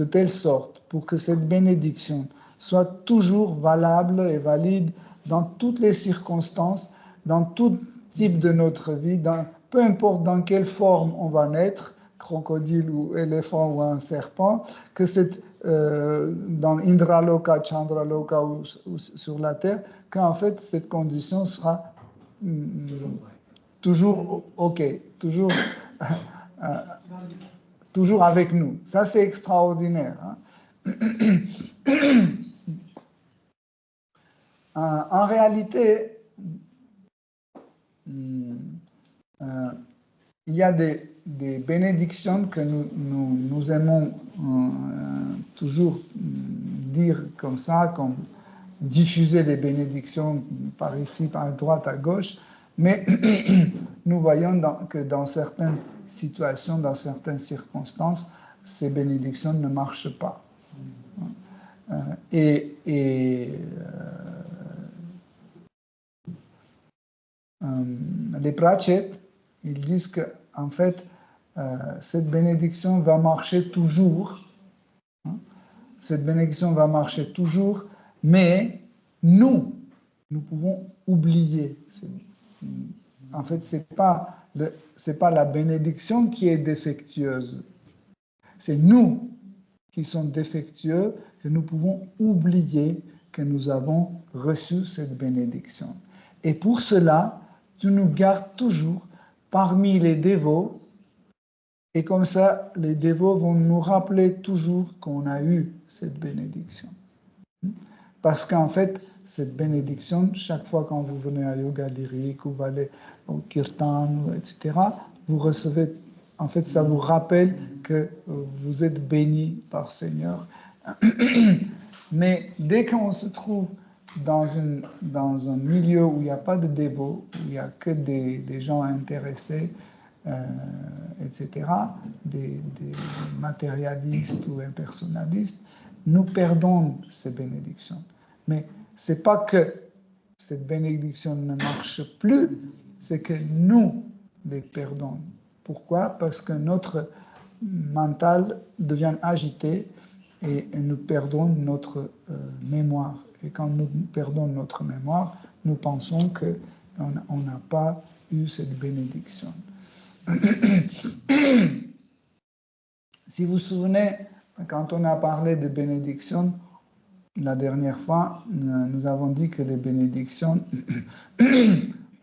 telle sorte, pour que cette bénédiction soit toujours valable et valide dans toutes les circonstances, dans tout type de notre vie, peu importe dans quelle forme on va naître, crocodile ou éléphant ou un serpent, que dans Indraloka, Chandraloka ou sur la terre, qu'en fait cette condition sera toujours OK, toujours avec nous. Ça, c'est extraordinaire. En réalité, il y a des bénédictions que nous aimons toujours dire comme ça, comme diffuser les bénédictions par ici, par droite, à gauche, mais nous voyons que dans certaines situations, dans certaines circonstances, ces bénédictions ne marchent pas. Les Pratchett, ils disent que en fait, cette bénédiction va marcher toujours. Cette bénédiction va marcher toujours, mais nous pouvons oublier. En fait, c'est pas la bénédiction qui est défectueuse. C'est nous qui sommes défectueux, que nous pouvons oublier que nous avons reçu cette bénédiction. Et pour cela, tu nous gardes toujours parmi les dévots, et comme ça, les dévots vont nous rappeler toujours qu'on a eu cette bénédiction. Parce qu'en fait, cette bénédiction, chaque fois quand vous venez à yoga lyrique ou vous allez au kirtan, etc., vous recevez, en fait, ça vous rappelle que vous êtes béni par Seigneur. Mais dès qu'on se trouve dans un milieu où il n'y a pas de dévots, où il n'y a que des gens intéressés, etc., des matérialistes ou impersonnalistes, nous perdons ces bénédictions. Mais ce n'est pas que cette bénédiction ne marche plus, c'est que nous les perdons. Pourquoi? Parce que notre mental devient agité et nous perdons notre mémoire. Et quand nous perdons notre mémoire, nous pensons qu'on n'a pas eu cette bénédiction. Si vous vous souvenez, quand on a parlé de bénédiction, la dernière fois, nous avons dit que les bénédictions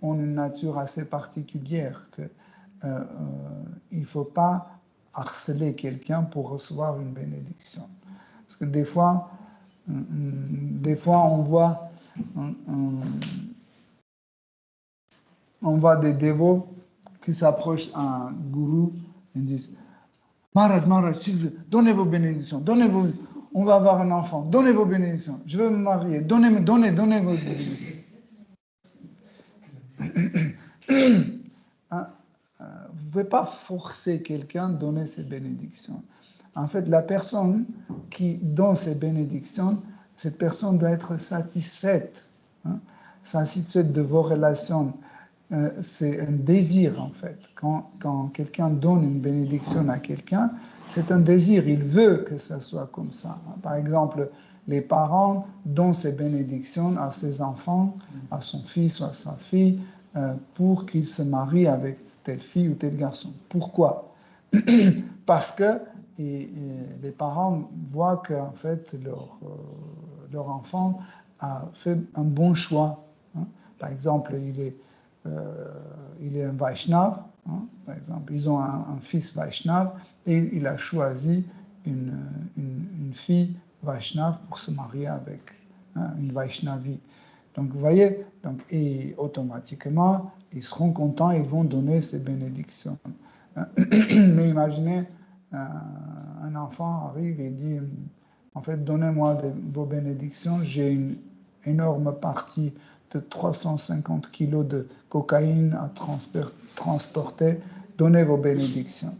ont une nature assez particulière, qu'il ne faut pas harceler quelqu'un pour recevoir une bénédiction. Parce que des fois on voit des dévots qui s'approchent à un gourou et disent « Maharaj, s'il vous plaît, donnez vos bénédictions, on va avoir un enfant, donnez vos bénédictions, je veux me marier, donnez vos bénédictions. » Vous ne pouvez pas forcer quelqu'un à donner ses bénédictions. En fait, la personne qui donne ses bénédictions, cette personne doit être satisfaite, satisfaite de vos relations. C'est un désir, en fait. Quand quelqu'un donne une bénédiction à quelqu'un, c'est un désir. Il veut que ça soit comme ça. Par exemple, les parents donnent ces bénédictions à ses enfants, à son fils ou à sa fille, pour qu'il se marie avec telle fille ou tel garçon. Pourquoi? Parce que les parents voient qu'en fait, leur enfant a fait un bon choix. Par exemple, il est un Vaishnav, par exemple, ils ont un fils Vaishnav et il a choisi une fille Vaishnav pour se marier avec une Vaishnavi. Donc, vous voyez, et automatiquement, ils seront contents, ils vont donner ces bénédictions. Mais imaginez, un enfant arrive et dit, en fait, donnez-moi vos bénédictions, j'ai une énorme partie de 350 kilos de cocaïne à transporter, donnez vos bénédictions.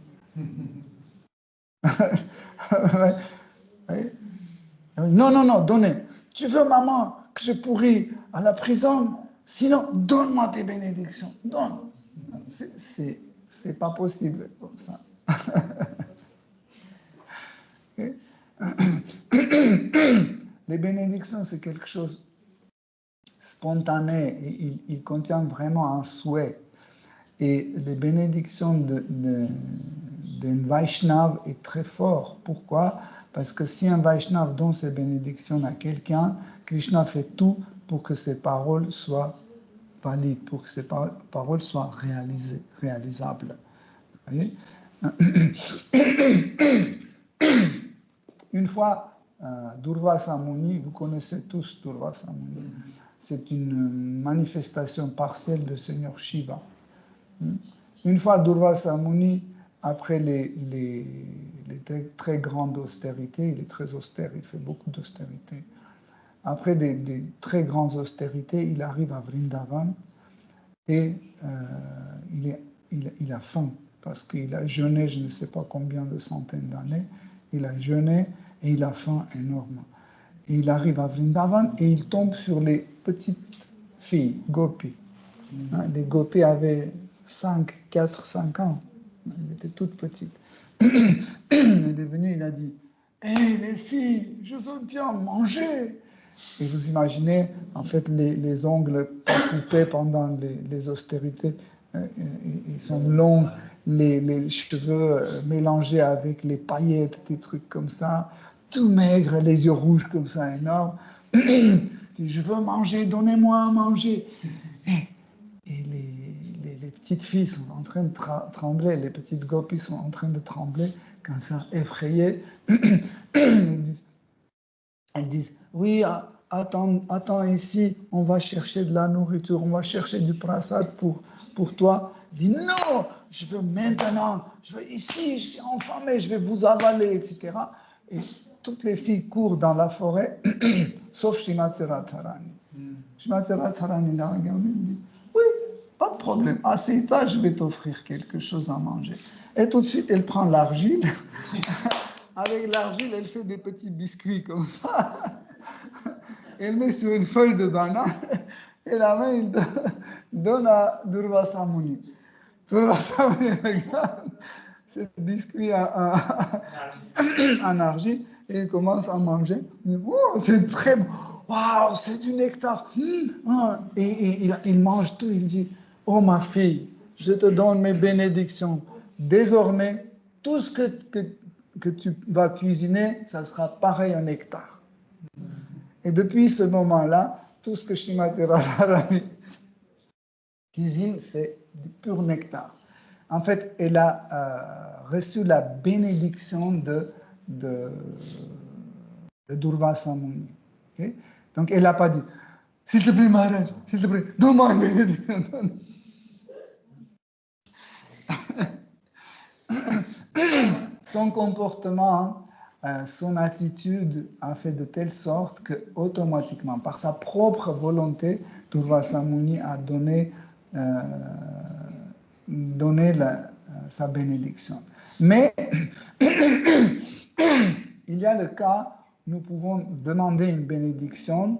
Non, donnez. Tu veux, maman, que je pourris à la prison? Sinon, donne-moi tes bénédictions. Donne. C'est pas possible comme ça. Les bénédictions, c'est quelque chose spontané. Il contient vraiment un souhait. Et les bénédictions d'un Vaishnav est très fort. Pourquoi? Parce que si un Vaishnav donne ses bénédictions à quelqu'un, Krishna fait tout pour que ses paroles soient valides, pour que ses paroles soient réalisables. Vous voyez? Une fois, Durvasa Muni, vous connaissez tous Durvasa Muni, c'est une manifestation partielle de Seigneur Shiva. Une fois, Durvasa Muni, après les très grandes austérités, il est très austère, il fait beaucoup d'austérité. après des très grandes austérités, il arrive à Vrindavan et il a faim parce qu'il a jeûné je ne sais pas combien de centaines d'années. Il a jeûné et il a faim énormément. Et il arrive à Vrindavan et il tombe sur les petites filles, gopis. Les gopis avaient 4, 5 ans. Elles étaient toutes petites. Il est venu, il a dit « Hé les filles, je veux bien manger !» Et vous imaginez, en fait, les ongles coupés pendant les austérités, ils sont longs, les cheveux mélangés avec les paillettes, des trucs comme ça, tout maigre, les yeux rouges comme ça, énormes. Je veux manger, donnez-moi à manger. Et les petites filles sont en train de trembler, les petites gopis sont en train de trembler, comme ça, effrayées. Elles disent, oui, attends ici, on va chercher de la nourriture, on va chercher du prasad pour toi. Elle dit, non, je veux maintenant, je veux ici, je suis enfamée, je vais vous avaler, etc. Et toutes les filles courent dans la forêt, sauf Srimati Radharani. Srimati Radharani l'a regardé, elle dit, oui, pas de problème, assieds-toi, je vais t'offrir quelque chose à manger. Et tout de suite, elle prend l'argile. Avec l'argile, elle fait des petits biscuits comme ça. Elle met sur une feuille de banane et la main, il donne à Durvasa Muni. Durvasa Muni regarde ces biscuits en argile et il commence à manger. Il dit, oh, c'est très bon. Waouh, c'est du nectar. Et il mange tout. Il dit, oh ma fille, je te donne mes bénédictions. Désormais, tout ce que tu vas cuisiner, ça sera pareil au nectar. Et depuis ce moment-là, tout ce que Srimati Radharani cuisine, c'est du pur nectar. En fait, elle a reçu la bénédiction de Durvasa Muni. Okay? Donc, elle n'a pas dit, s'il te plaît, Maharaj, s'il te plaît, donne-moi une bénédiction. Son comportement, son attitude a fait de telle sorte que, automatiquement, par sa propre volonté, Durvasa Muni a donné sa bénédiction. Mais il y a le cas, nous pouvons demander une bénédiction,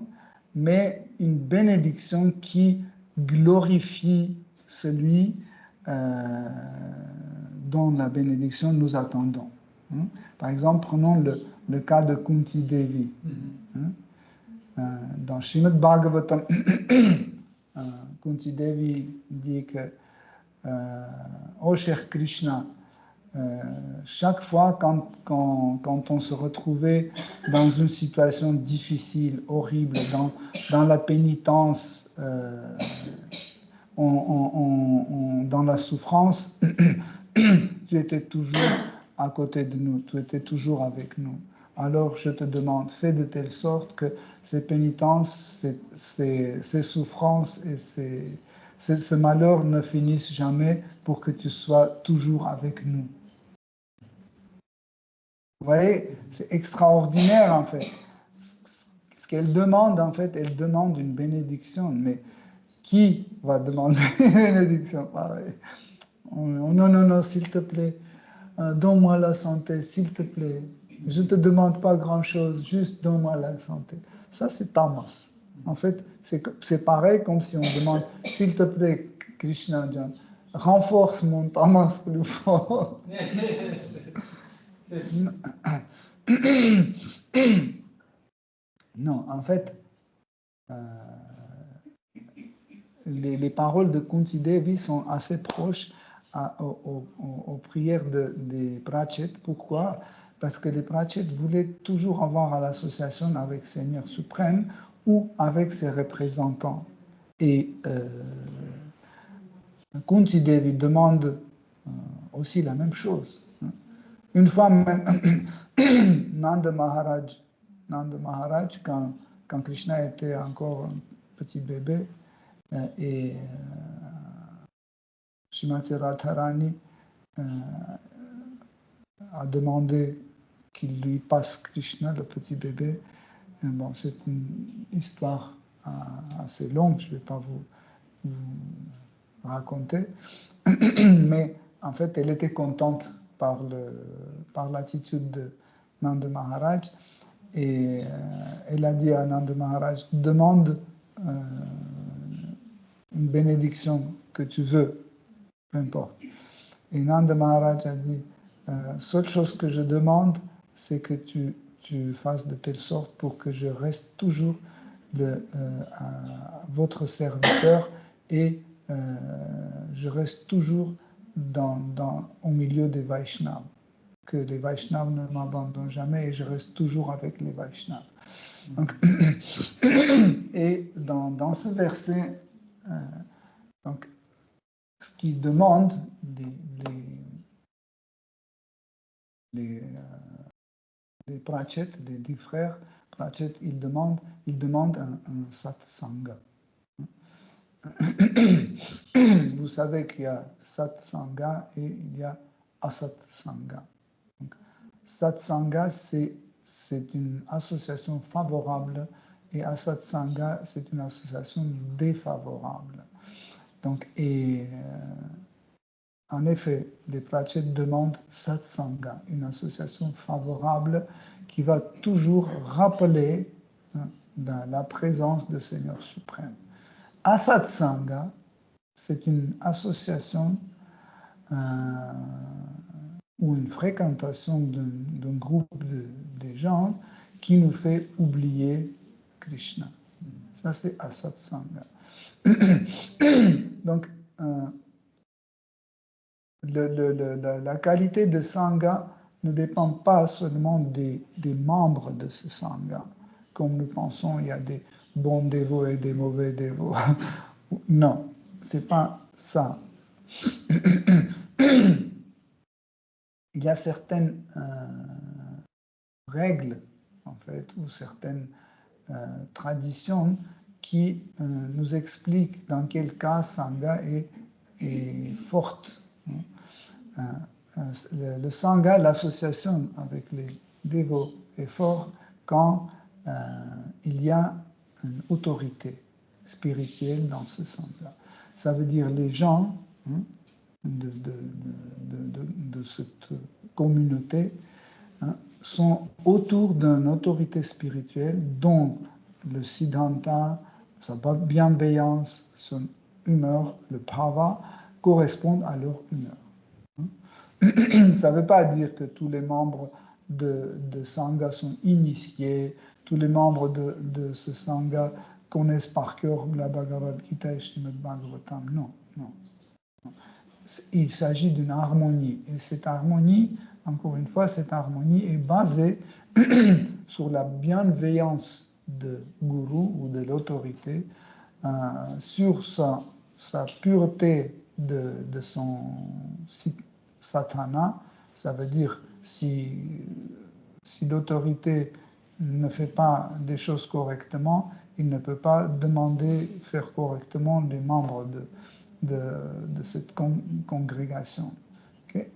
mais une bénédiction qui glorifie celui dont la bénédiction nous attendons. Par exemple, prenons le cas de Kunti Devi. Dans Srimad Bhagavatam, Kunti Devi dit que ô cher Krishna, chaque fois quand on se retrouvait dans une situation difficile, horrible, dans la pénitence, dans la souffrance, tu étais toujours à côté de nous, tu étais toujours avec nous. Alors je te demande, fais de telle sorte que ces pénitences, ces souffrances et ce malheur ne finissent jamais pour que tu sois toujours avec nous. Vous voyez, c'est extraordinaire en fait. Ce qu'elle demande, en fait, elle demande une bénédiction, mais qui va demander une bénédiction pareille? Non, s'il te plaît, donne-moi la santé, s'il te plaît. Je ne te demande pas grand-chose, juste donne-moi la santé. Ça, c'est tamas. En fait, c'est pareil comme si on demande, s'il te plaît, Krishna, renforce mon tamas plus fort. Non, en fait, les paroles de Kunti Devi sont assez proches aux prières des Pratchett. Pourquoi? Parce que les Pratchett voulaient toujours avoir l'association avec le Seigneur suprême ou avec ses représentants. Et Kunti Devi demande aussi la même chose. Une fois même, Nanda Maharaj, quand Krishna était encore un petit bébé, et Srimati Radharani a demandé qu'il lui passe Krishna, le petit bébé, bon, c'est une histoire assez longue, je ne vais pas vous raconter, mais en fait, elle était contente par l'attitude de Nanda Maharaj, et elle a dit à Nanda Maharaj, demande une bénédiction que tu veux, peu importe. Et Nanda Maharaj a dit, seule chose que je demande, c'est que tu fasses de telle sorte pour que je reste toujours votre serviteur et je reste toujours au milieu des Vaishnavas, que les Vaishnavas ne m'abandonnent jamais et je reste toujours avec les Vaishnavas. Donc, et dans ce verset, donc, ce qu'il demande, les Prachet, les 10 frères Prachet, ils demandent un satsanga. Vous savez qu'il y a satsanga et il y a asatsanga. Donc, satsanga, c'est une association favorable et asatsanga, c'est une association défavorable. Donc, en effet, les Prachet demandent satsanga, une association favorable qui va toujours rappeler la présence du Seigneur suprême. Asatsanga, c'est une association ou une fréquentation d'un groupe de gens qui nous fait oublier Krishna. Ça, c'est asatsanga. Donc, la qualité de sangha ne dépend pas seulement des membres de ce sangha. Comme nous pensons, il y a des bons dévots et des mauvais dévots. Non, c'est pas ça. Il y a certaines règles, en fait, ou certaines traditions qui nous expliquent dans quel cas sangha est forte. Le sangha, l'association avec les dévots, est fort quand il y a une autorité spirituelle dans ce sangha. Ça veut dire les gens de cette communauté sont autour d'une autorité spirituelle dont le siddhanta, sa bienveillance, son humeur, le bhava, correspondent à leur humeur. Ça ne veut pas dire que tous les membres de Sangha sont initiés, tous les membres de ce Sangha connaissent par cœur la Bhagavad Gita et Srimad Bhagavatam. Non. Il s'agit d'une harmonie. Et cette harmonie, encore une fois, cette harmonie est basée sur la bienveillance de Guru ou de l'autorité, sur sa pureté de son satana. Ça veut dire si l'autorité ne fait pas des choses correctement, il ne peut pas demander faire correctement les membres de cette congrégation. Okay?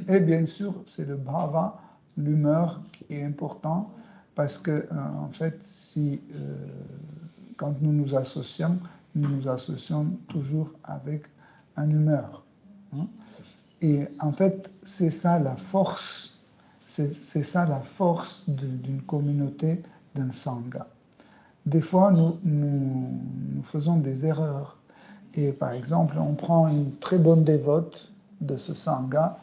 Et bien sûr, c'est le bhava, l'humeur, qui est important, parce que, en fait, quand nous nous associons toujours avec une humeur. Et en fait, c'est ça la force, d'une communauté, d'un sangha. Des fois, nous faisons des erreurs. Et par exemple, on prend une très bonne dévote de ce sangha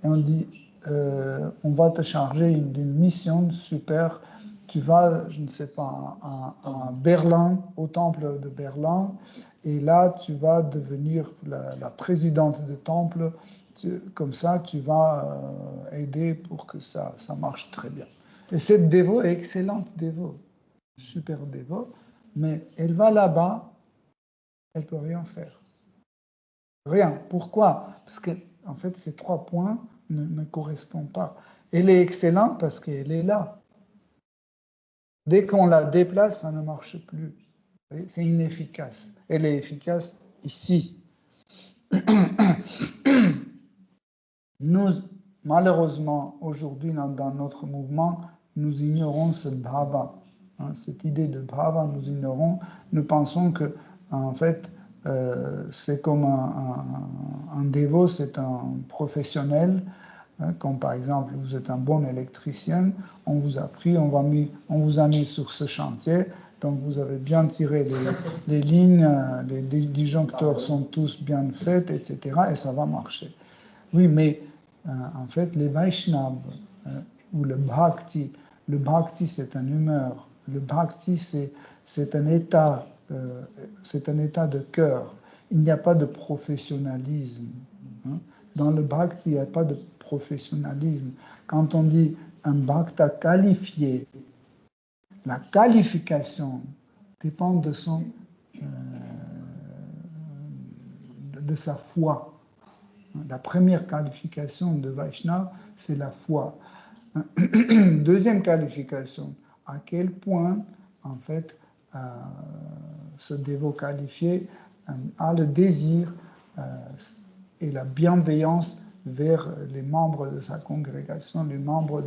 et on dit on va te charger d'une mission super. Tu vas, je ne sais pas, à Berlin, au temple de Berlin, et là, tu vas devenir la présidente du temple. Comme ça, tu vas aider pour que ça marche très bien. Et cette dévote est excellente dévote, super dévote, mais elle va là-bas, elle ne peut rien faire. Rien. Pourquoi? Parce que, en fait, ces 3 points ne correspondent pas. Elle est excellente parce qu'elle est là. Dès qu'on la déplace, ça ne marche plus. C'est inefficace. Elle est efficace ici. Nous, malheureusement, aujourd'hui, dans notre mouvement, nous ignorons ce bhava. Cette idée de bhava, nous ignorons. Nous pensons que, en fait, c'est comme un dévot, c'est un professionnel. Comme par exemple, vous êtes un bon électricien, on vous a pris, on vous a mis sur ce chantier, donc vous avez bien tiré les lignes, les disjoncteurs sont tous bien faits, etc., et ça va marcher. Oui, mais en fait, les Vaishnavas, ou le bhakti c'est une humeur, le bhakti c'est un état de cœur. Il n'y a pas de professionnalisme. Dans le bhakti, il n'y a pas de professionnalisme. Quand on dit un bhakta qualifié, la qualification dépend de sa foi. La première qualification de Vaishnava, c'est la foi. Deuxième qualification, à quel point, en fait, ce dévot qualifié a le désir et la bienveillance vers les membres de sa congrégation, les membres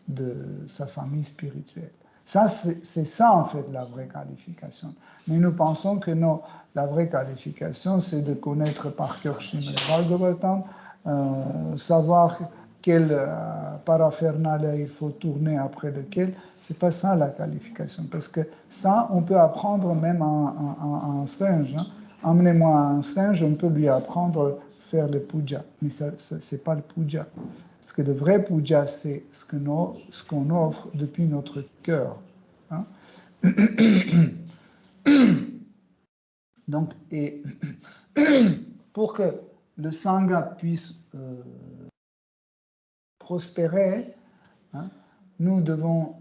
de sa famille spirituelle. Ça, c'est ça, en fait, la vraie qualification. Mais nous pensons que non, la vraie qualification, c'est de connaître par cœur Srimad Bhagavatam, savoir quel paraphernalia il faut tourner après lequel. C'est pas ça la qualification, parce que ça, on peut apprendre même à un singe. Emmenez-moi un singe, on peut lui apprendre à faire le puja, mais ça, c'est pas le puja. Parce que le vrai puja, c'est ce qu'on offre depuis notre cœur. Donc, et pour que le sangha puisse prospérer, nous devons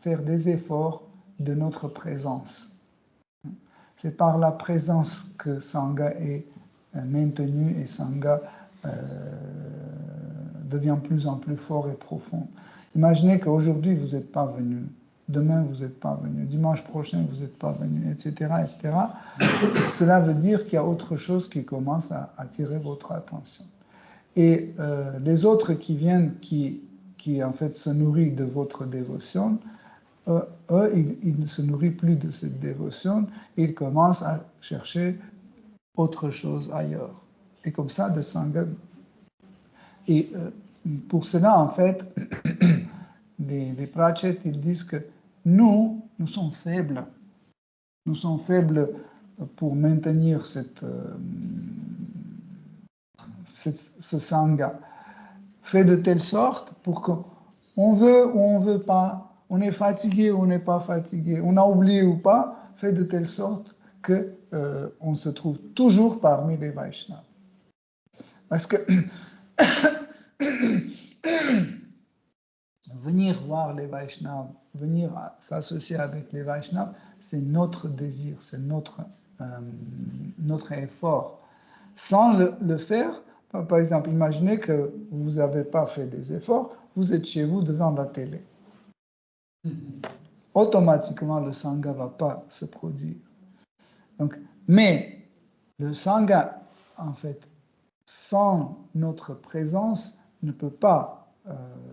faire des efforts de notre présence. C'est par la présence que sangha est maintenu et sangha devient de plus en plus fort et profond. Imaginez qu'aujourd'hui vous n'êtes pas venu, demain vous n'êtes pas venu, dimanche prochain vous n'êtes pas venu, etc., etc. Cela veut dire qu'il y a autre chose qui commence à attirer votre attention. Et les autres qui viennent, qui en fait se nourrissent de votre dévotion, eux, ils ne se nourrissent plus de cette dévotion, ils commencent à chercher autre chose ailleurs. Et comme ça, le sangha. Et pour cela, en fait, les prachets, ils disent que nous sommes faibles. Nous sommes faibles pour maintenir ce sangha. Fait de telle sorte pour qu'on veut ou on ne veut pas, on est fatigué ou on n'est pas fatigué, on a oublié ou pas, fait de telle sorte qu'on se trouve toujours parmi les Vaishnavas. Parce que venir voir les Vaishnavas, venir s'associer avec les Vaishnavas, c'est notre désir, c'est notre effort. Sans le faire, par exemple, imaginez que vous n'avez pas fait des efforts, vous êtes chez vous devant la télé. Automatiquement, le sangha ne va pas se produire. Donc, mais le sangha, en fait, sans notre présence, ne peut pas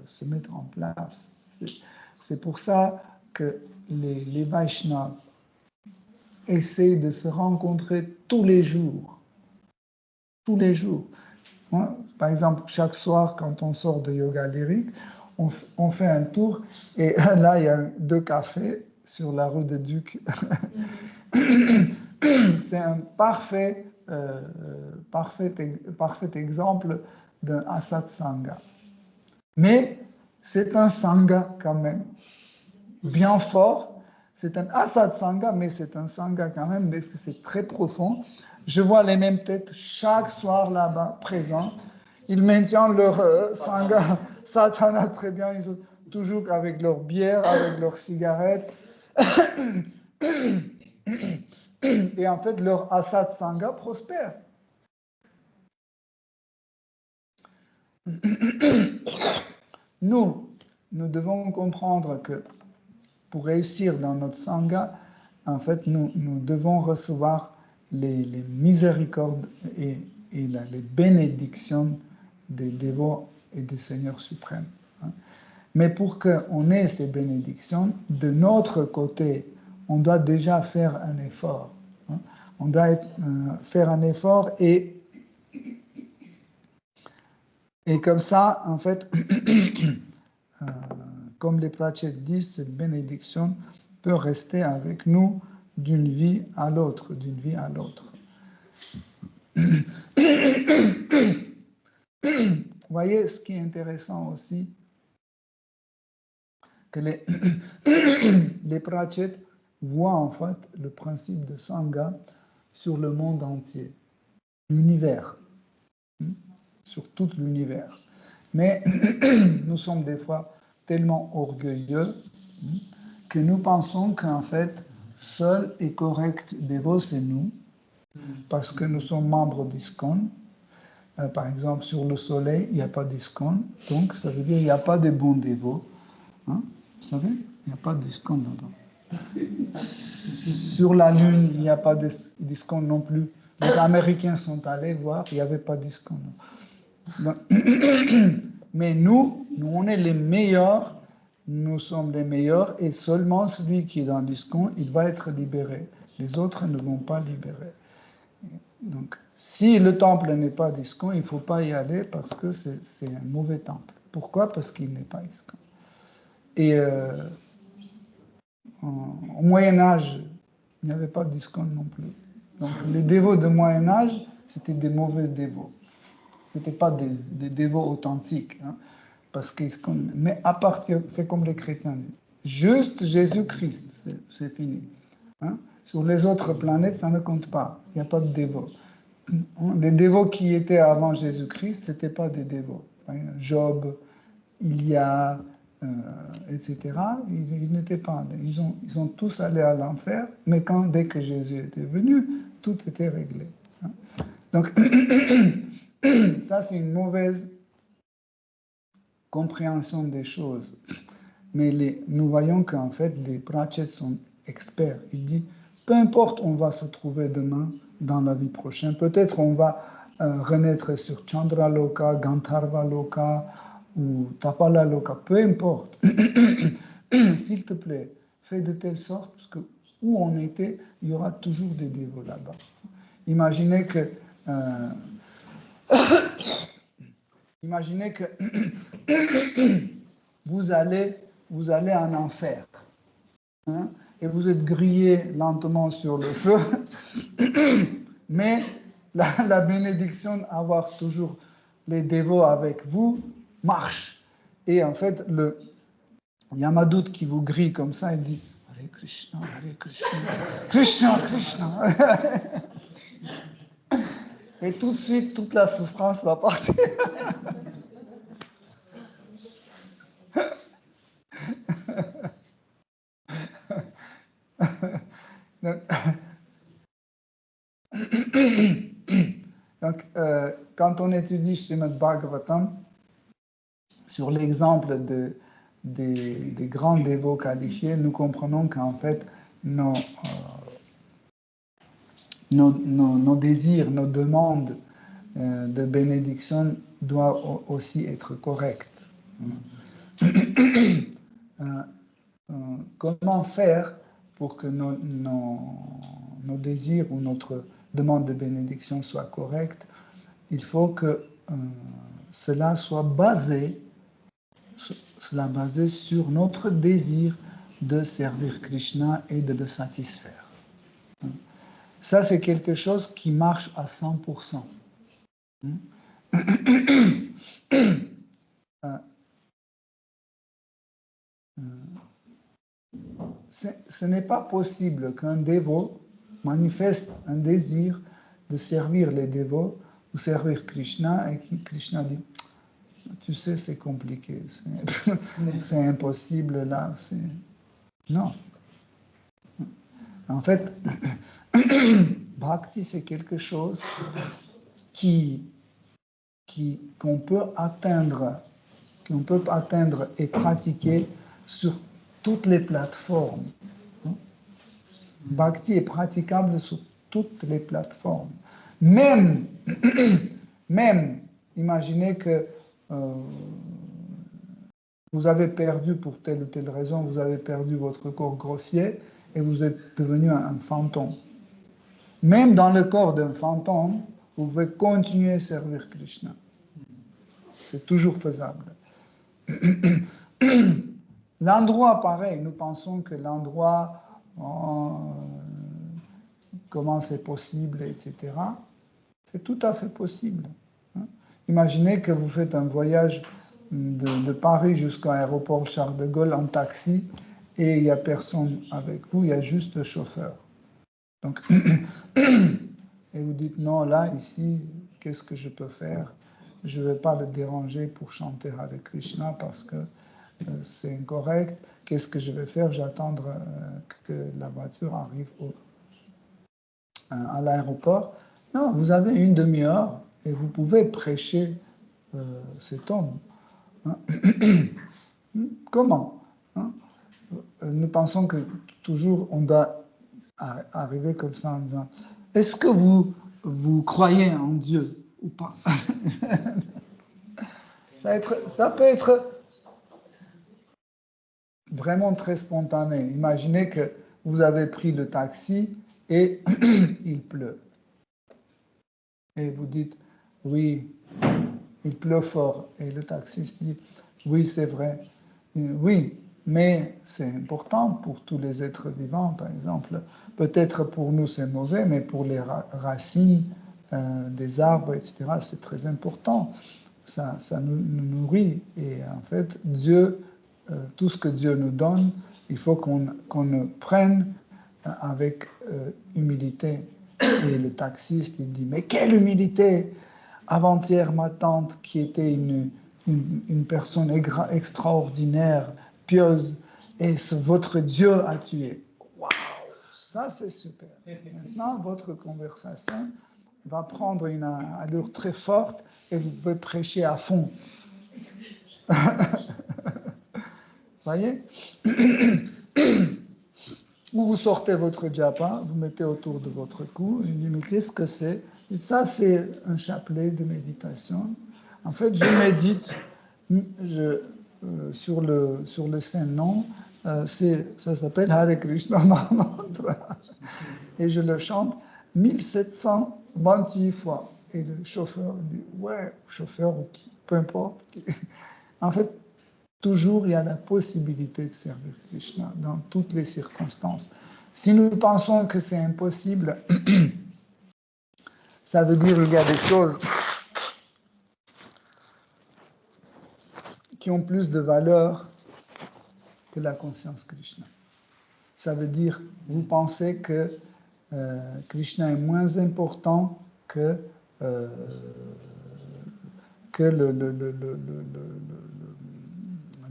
se mettre en place. C'est pour ça que les Vaishnavas essaient de se rencontrer tous les jours. Tous les jours. Par exemple, chaque soir, quand on sort de yoga lyrique, on fait un tour et là, il y a 2 cafés sur la rue de Duc. C'est un parfait exemple d'un asat sangha. Mais c'est un sangha quand même, bien fort. C'est un asat sangha, mais c'est un sangha quand même, parce que c'est très profond. Je vois les mêmes têtes chaque soir là-bas, présents. Ils maintiennent leur sangha sadhana très bien. Ils sont toujours avec leur bière, avec leurs cigarettes. Et en fait, leur asat sangha prospère. Nous devons comprendre que pour réussir dans notre sangha, en fait, nous devons recevoir les miséricordes et les bénédictions des dévots et des seigneurs suprêmes. Hein. Mais pour qu'on ait ces bénédictions, de notre côté, on doit déjà faire un effort. Hein. On doit faire un effort et comme ça, en fait, comme les Pratchett disent, cette bénédiction peut rester avec nous d'une vie à l'autre, d'une vie à l'autre. Vous voyez, ce qui est intéressant aussi, que les Pratchett voient en fait le principe de Sangha sur le monde entier, l'univers, sur tout l'univers. Mais nous sommes des fois tellement orgueilleux que nous pensons qu'en fait, seul et correct dévot, c'est nous, parce que nous sommes membres d'ISKCON. Par exemple, sur le soleil, il n'y a pas d'ISKCON, donc ça veut dire qu'il n'y a pas de bons dévots. Hein? Vous savez, il n'y a pas d'ISKCON là-bas. Sur la Lune, il n'y a pas d'ISKCON non plus. Les Américains sont allés voir, il n'y avait pas d'ISKCON. Mais nous, on est les meilleurs, nous sommes les meilleurs, et seulement celui qui est dans l'ISKCON, il va être libéré. Les autres ne vont pas libérer. Donc, si le temple n'est pas d'ISKCON, il ne faut pas y aller parce que c'est un mauvais temple. Pourquoi? Parce qu'il n'est pas ISKCON. Et au Moyen-Âge, il n'y avait pas d'ISKCON non plus. Donc, les dévots du Moyen-Âge, c'était des mauvais dévots. Ce n'étaient pas des dévots authentiques. Hein, parce mais à partir, c'est comme les chrétiens disent, juste Jésus-Christ, c'est fini. Hein. Sur les autres planètes, ça ne compte pas. Il n'y a pas de dévots. Les dévots qui étaient avant Jésus-Christ, ce n'étaient pas des dévots. Job, Ilia, etc., ils n'étaient pas. Ils sont tous allés à l'enfer, mais dès que Jésus était venu, tout était réglé. Hein. Donc, ça, c'est une mauvaise compréhension des choses. Mais nous voyons qu'en fait, les Pratchett sont experts. Ils disent, peu importe, on va se trouver demain dans la vie prochaine. Peut-être on va renaître sur Chandraloka, Gandharvaloka ou Tapalaloka, peu importe. S'il te plaît, fais de telle sorte que où on était, il y aura toujours des dévots là-bas. Imaginez que vous allez en enfer, hein, et vous êtes grillé lentement sur le feu, mais la bénédiction d'avoir toujours les dévots avec vous marche. Et en fait, le Yamadout qui vous grille comme ça, il dit Hare Krishna, Hare Krishna, Krishna, Krishna. Et tout de suite, toute la souffrance va partir. Donc, quand on étudie Srimad Bhagavatam, sur l'exemple des grands dévots qualifiés, nous comprenons qu'en fait, nos désirs, nos demandes de bénédiction doivent aussi être correctes. Comment faire pour que nos désirs ou notre demande de bénédiction soit correcte? Il faut que cela soit basé sur notre désir de servir Krishna et de le satisfaire. Ça, c'est quelque chose qui marche à 100%. Ce n'est pas possible qu'un dévot manifeste un désir de servir les dévots ou servir Krishna et que Krishna dit tu sais, c'est compliqué, c'est impossible là. Non. En fait, Bhakti, c'est quelque chose qu'on peut atteindre et pratiquer sur toutes les plateformes. Bhakti est praticable sur toutes les plateformes. Même imaginez que vous avez perdu pour telle ou telle raison, vous avez perdu votre corps grossier et vous êtes devenu un fantôme. Même dans le corps d'un fantôme, vous pouvez continuer à servir Krishna. C'est toujours faisable. L'endroit, pareil, nous pensons que l'endroit, comment c'est possible, etc. C'est tout à fait possible. Imaginez que vous faites un voyage de Paris jusqu'à l'aéroport Charles de Gaulle en taxi et il n'y a personne avec vous, il y a juste le chauffeur. Donc, et vous dites, non, là, ici, qu'est-ce que je peux faire? Je ne vais pas le déranger pour chanter Hare Krishna parce que c'est incorrect. Qu'est-ce que je vais faire? J'attendre que la voiture arrive à l'aéroport. Non, vous avez une demi-heure et vous pouvez prêcher cet homme. Hein? Comment? Hein? Nous pensons que toujours on doit arriver comme ça en disant, est-ce que vous croyez en Dieu ou pas? Ça peut être vraiment très spontané. Imaginez que vous avez pris le taxi et il pleut. Et vous dites, oui, il pleut fort. Et le taxiste dit, oui, c'est vrai. Oui, mais c'est important pour tous les êtres vivants, par exemple. Peut-être pour nous c'est mauvais, mais pour les racines des arbres, etc., c'est très important. Ça nous nourrit. Et en fait, Dieu, tout ce que Dieu nous donne, il faut qu'on le prenne avec humilité. Et le taxiste, il dit, mais quelle humilité! Avant-hier, ma tante, qui était une personne extraordinaire, pieuse, et votre Dieu a tué. Waouh, ça c'est super. Maintenant, votre conversation va prendre une allure très forte et vous pouvez prêcher à fond. Voyez? Ou vous sortez votre japa, vous mettez autour de votre cou, et vous dites, mais qu'est-ce que c'est? Et ça, c'est un chapelet de méditation. En fait, je médite sur le Saint-Nom. Ça s'appelle Hare Krishna Mantra. Et je le chante 1728 fois. Et le chauffeur dit, ouais, chauffeur ou qui, peu importe. En fait, toujours il y a la possibilité de servir Krishna dans toutes les circonstances. Si nous pensons que c'est impossible, ça veut dire qu'il y a des choses qui ont plus de valeur que la conscience Krishna. Ça veut dire, vous pensez que Krishna est moins important que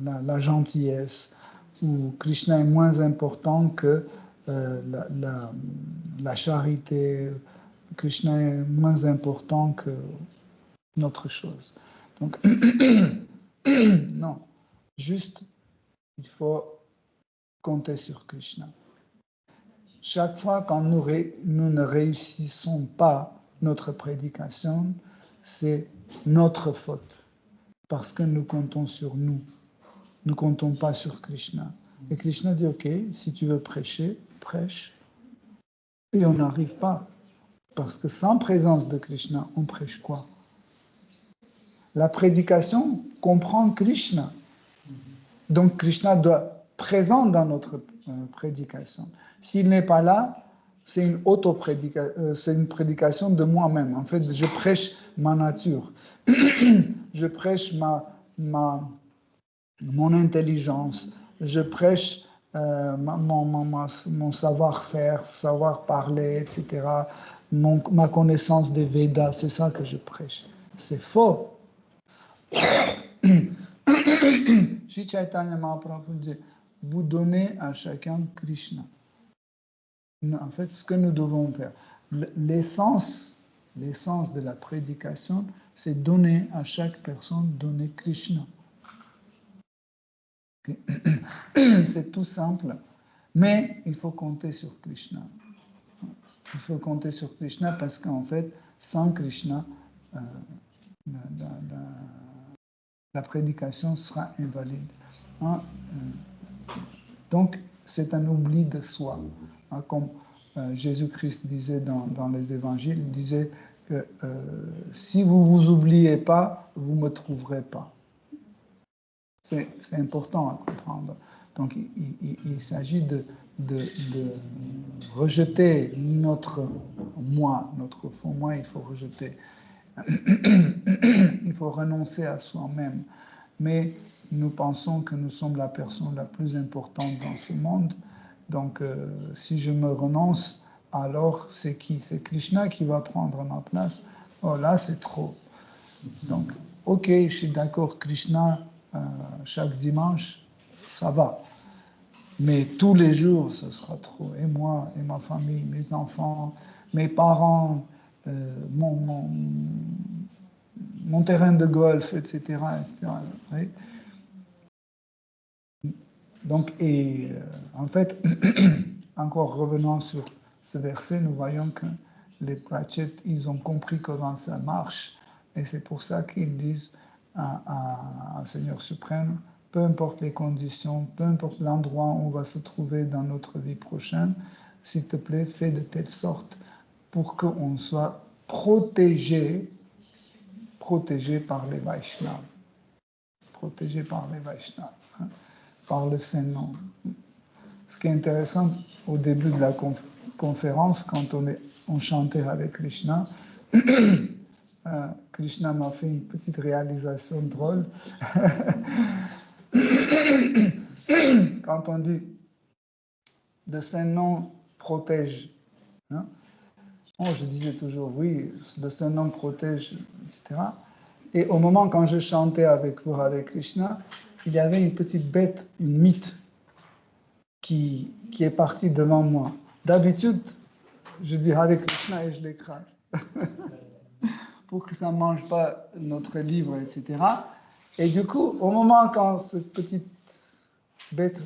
la gentillesse, ou Krishna est moins important que la charité, Krishna est moins important que notre chose. Donc, non, juste, il faut compter sur Krishna. Chaque fois quand nous ne réussissons pas notre prédication, c'est notre faute, parce que nous comptons sur nous. Nous ne comptons pas sur Krishna. Et Krishna dit, ok, si tu veux prêcher, prêche. Et on n'arrive pas. Parce que sans présence de Krishna, on prêche quoi? La prédication comprend Krishna. Donc Krishna doit être présent dans notre prédication. S'il n'est pas là, c'est une c'est une prédication de moi-même. En fait, je prêche ma nature. Je prêche mon intelligence. Je prêche mon savoir-faire, savoir parler, etc. Ma connaissance des Védas, c'est ça que je prêche. C'est faux. Shri Chaitanya Mahaprabhu dit, vous donnez à chacun Krishna. En fait, ce que nous devons faire, l'essence de la prédication, c'est donner à chaque personne, donner Krishna. C'est tout simple, mais il faut compter sur Krishna. Il faut compter sur Krishna parce qu'en fait, sans Krishna, la prédication sera invalide. Hein? Donc, c'est un oubli de soi. Hein? Comme Jésus-Christ disait dans les évangiles, il disait que si vous ne vous oubliez pas, vous ne me trouverez pas. C'est important à comprendre. Donc, il s'agit de rejeter notre moi, notre faux moi, il faut rejeter. Il faut renoncer à soi-même. Mais nous pensons que nous sommes la personne la plus importante dans ce monde. Donc, si je me renonce, alors c'est qui? C'est Krishna qui va prendre ma place. Oh là, c'est trop. Donc, ok, je suis d'accord, Krishna, chaque dimanche, ça va. Mais tous les jours, ce sera trop. Et moi, et ma famille, mes enfants, mes parents, mon terrain de golf, etc. etc. Oui. Donc, en fait, encore revenant sur ce verset, nous voyons que les Pratchett, ils ont compris comment ça marche. Et c'est pour ça qu'ils disent à Seigneur suprême, peu importe les conditions, peu importe l'endroit où on va se trouver dans notre vie prochaine, s'il te plaît, fais de telle sorte pour qu'on soit protégé par les Vaishnavas. Protégé par les Vaishnavas, hein, par le Saint-Nom. Ce qui est intéressant, au début de la conférence, quand on chantait Hare Krishna, Krishna m'a fait une petite réalisation drôle. Quand on dit le Saint-Nom protège, hein? Je disais toujours oui, le Saint-Nom protège, etc. Et au moment quand je chantais avec vous Hare Krishna, il y avait une petite bête, une mythe, qui est partie devant moi. D'habitude, je dis Hare Krishna et je l'écrase. Pour que ça ne mange pas notre livre, etc. Et du coup, au moment quand cette petite bête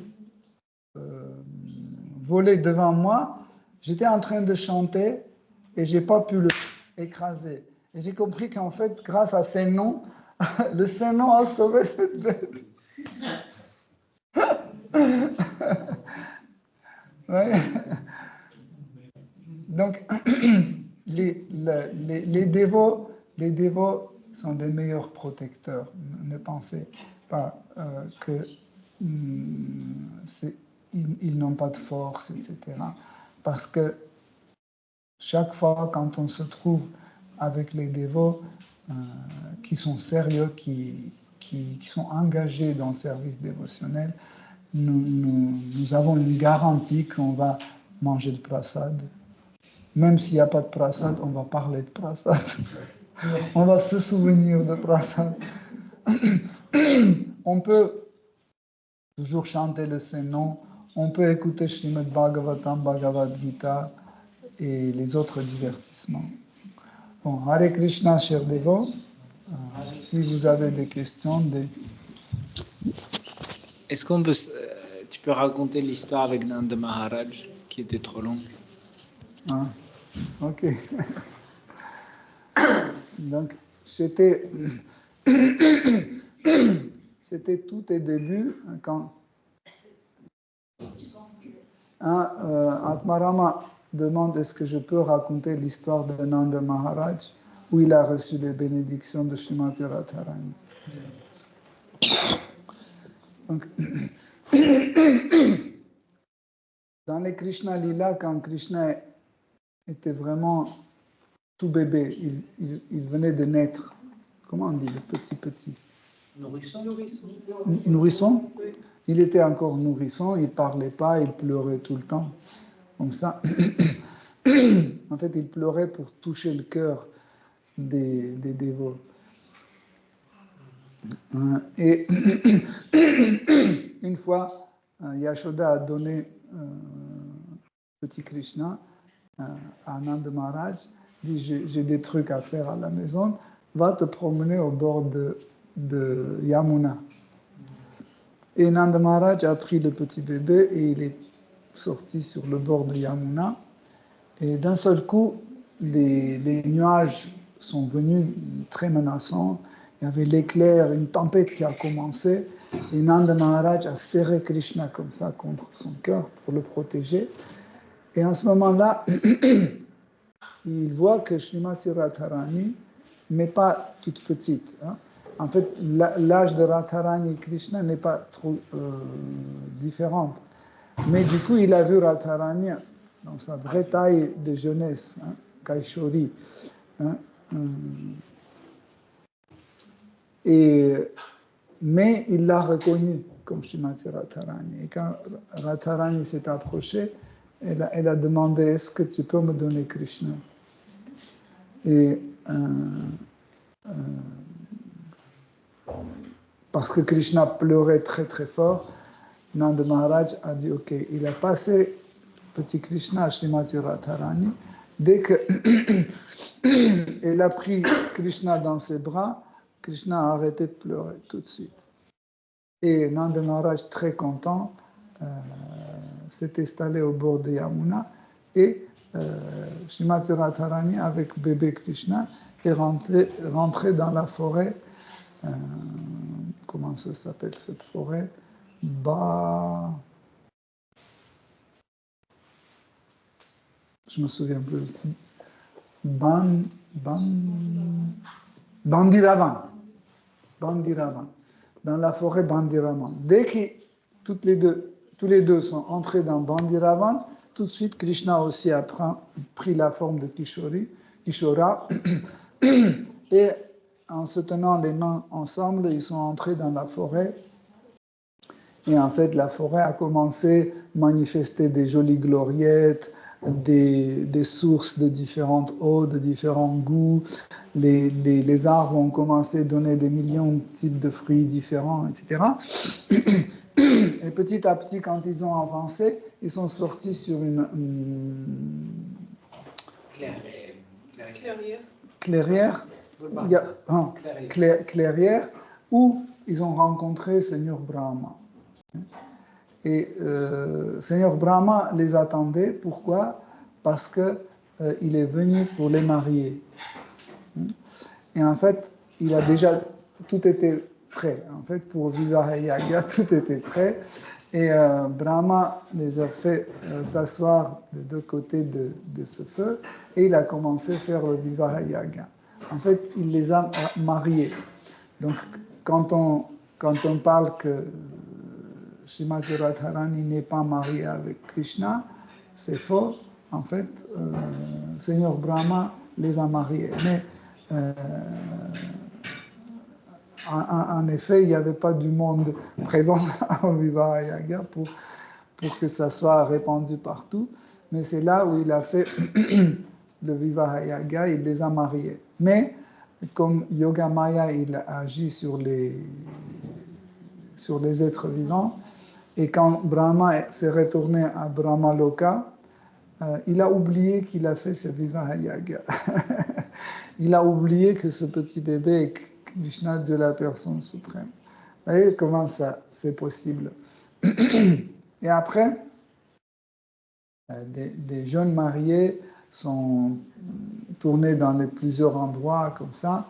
volait devant moi, j'étais en train de chanter et je n'ai pas pu l'écraser. Et j'ai compris qu'en fait, grâce à ces noms, le Saint-Nom a sauvé cette bête. Ouais. Donc, les dévots sont les meilleurs protecteurs. Ne pensez pas qu'ils n'ont pas de force, etc. Parce que chaque fois quand on se trouve avec les dévots qui sont sérieux, qui sont engagés dans le service dévotionnel, nous avons une garantie qu'on va manger le prasad. Même s'il n'y a pas de prasad, on va parler de prasad. On va se souvenir de prasad. On peut toujours chanter le Saint-Nom. On peut écouter Srimad Bhagavatam, Bhagavad Gita et les autres divertissements. Bon, Hare Krishna, chers dévots. Si vous avez des questions, Est-ce qu'on peut, tu peux raconter l'histoire avec Nanda Maharaj qui était trop longue? Ah, ok. Donc, c'était tout au début quand Atmarama demande est-ce que je peux raconter l'histoire de Nanda Maharaj où il a reçu les bénédictions de Srimati Radharani. Donc, dans les Krishna Lila, quand Krishna était vraiment tout bébé, il venait de naître. Comment on dit le petit? Nourrisson. Nourrisson? Oui. Il était encore nourrisson, il ne parlait pas, il pleurait tout le temps. Comme ça, en fait, il pleurait pour toucher le cœur des dévots. Et une fois, Yashoda a donné petit Krishna à Nanda Maharaj, dit j'ai des trucs à faire à la maison, va te promener au bord de Yamuna. Et Nanda Maharaj a pris le petit bébé et il est sorti sur le bord de Yamuna. Et d'un seul coup, les nuages sont venus très menaçants il y avait l'éclair, une tempête qui a commencé, et Nanda Maharaj a serré Krishna comme ça contre son cœur pour le protéger. Et en ce moment-là, il voit que Srimati Radharani n'est pas toute petite. Hein. En fait, l'âge de Radharani et Krishna n'est pas trop différent. Mais du coup, il a vu Radharani dans sa vraie taille de jeunesse, hein, Kaishori. Hein, mais il l'a reconnu comme Srimati Radharani. Et quand Radharani s'est approchée, elle a demandé, est-ce que tu peux me donner Krishna? Et parce que Krishna pleurait très très fort, Nanda Maharaj a dit, ok, il a passé petit Krishna à Srimati Radharani. Dès qu'elle a pris Krishna dans ses bras, Krishna a arrêté de pleurer tout de suite. Et Nanda Maharaj, très content, s'est installé au bord de Yamuna et Srimati Radharani, avec bébé Krishna, est rentré dans la forêt. Comment ça s'appelle cette forêt? Je me souviens plus. Bandiravan. Dans la forêt Bandiravan. Dès que tous les deux sont entrés dans Bandiravan, tout de suite Krishna aussi a pris la forme de Kishora. Et en se tenant les mains ensemble, ils sont entrés dans la forêt. Et en fait, la forêt a commencé à manifester des jolies gloriettes, des sources de différentes eaux, de différents goûts. Les arbres ont commencé à donner des millions de types de fruits différents, etc. Et petit à petit, quand ils ont avancé, ils sont sortis sur une clairière. Clairière où ils ont rencontré Seigneur Brahma. Et Seigneur Brahma les attendait. Pourquoi? Parce qu'il est venu pour les marier. Et en fait, il a déjà tout été prêt. En fait, pour Vivaha Yaga, tout était prêt. Et Brahma les a fait s'asseoir de deux côtés de ce feu. Et il a commencé à faire le Vivaha Yaga. En fait, il les a mariés. Donc, quand on parle que Srimati Radharani n'est pas mariée avec Krishna, c'est faux. En fait, Seigneur Brahma les a mariés. Mais en effet, il n'y avait pas du monde présent au Vivaha Yaga pour que ça soit répandu partout. Mais c'est là où il a fait le Vivaha Yaga, il les a mariés. Mais comme Yoga Maya, il agit sur les êtres vivants, et quand Brahma s'est retourné à Brahma Loka, il a oublié qu'il a fait ce Vivaha Yaga. Il a oublié que ce petit bébé est Krishna, Dieu la personne suprême. Vous voyez comment ça c'est possible. Et après, des jeunes mariés sont tournés dans plusieurs endroits comme ça,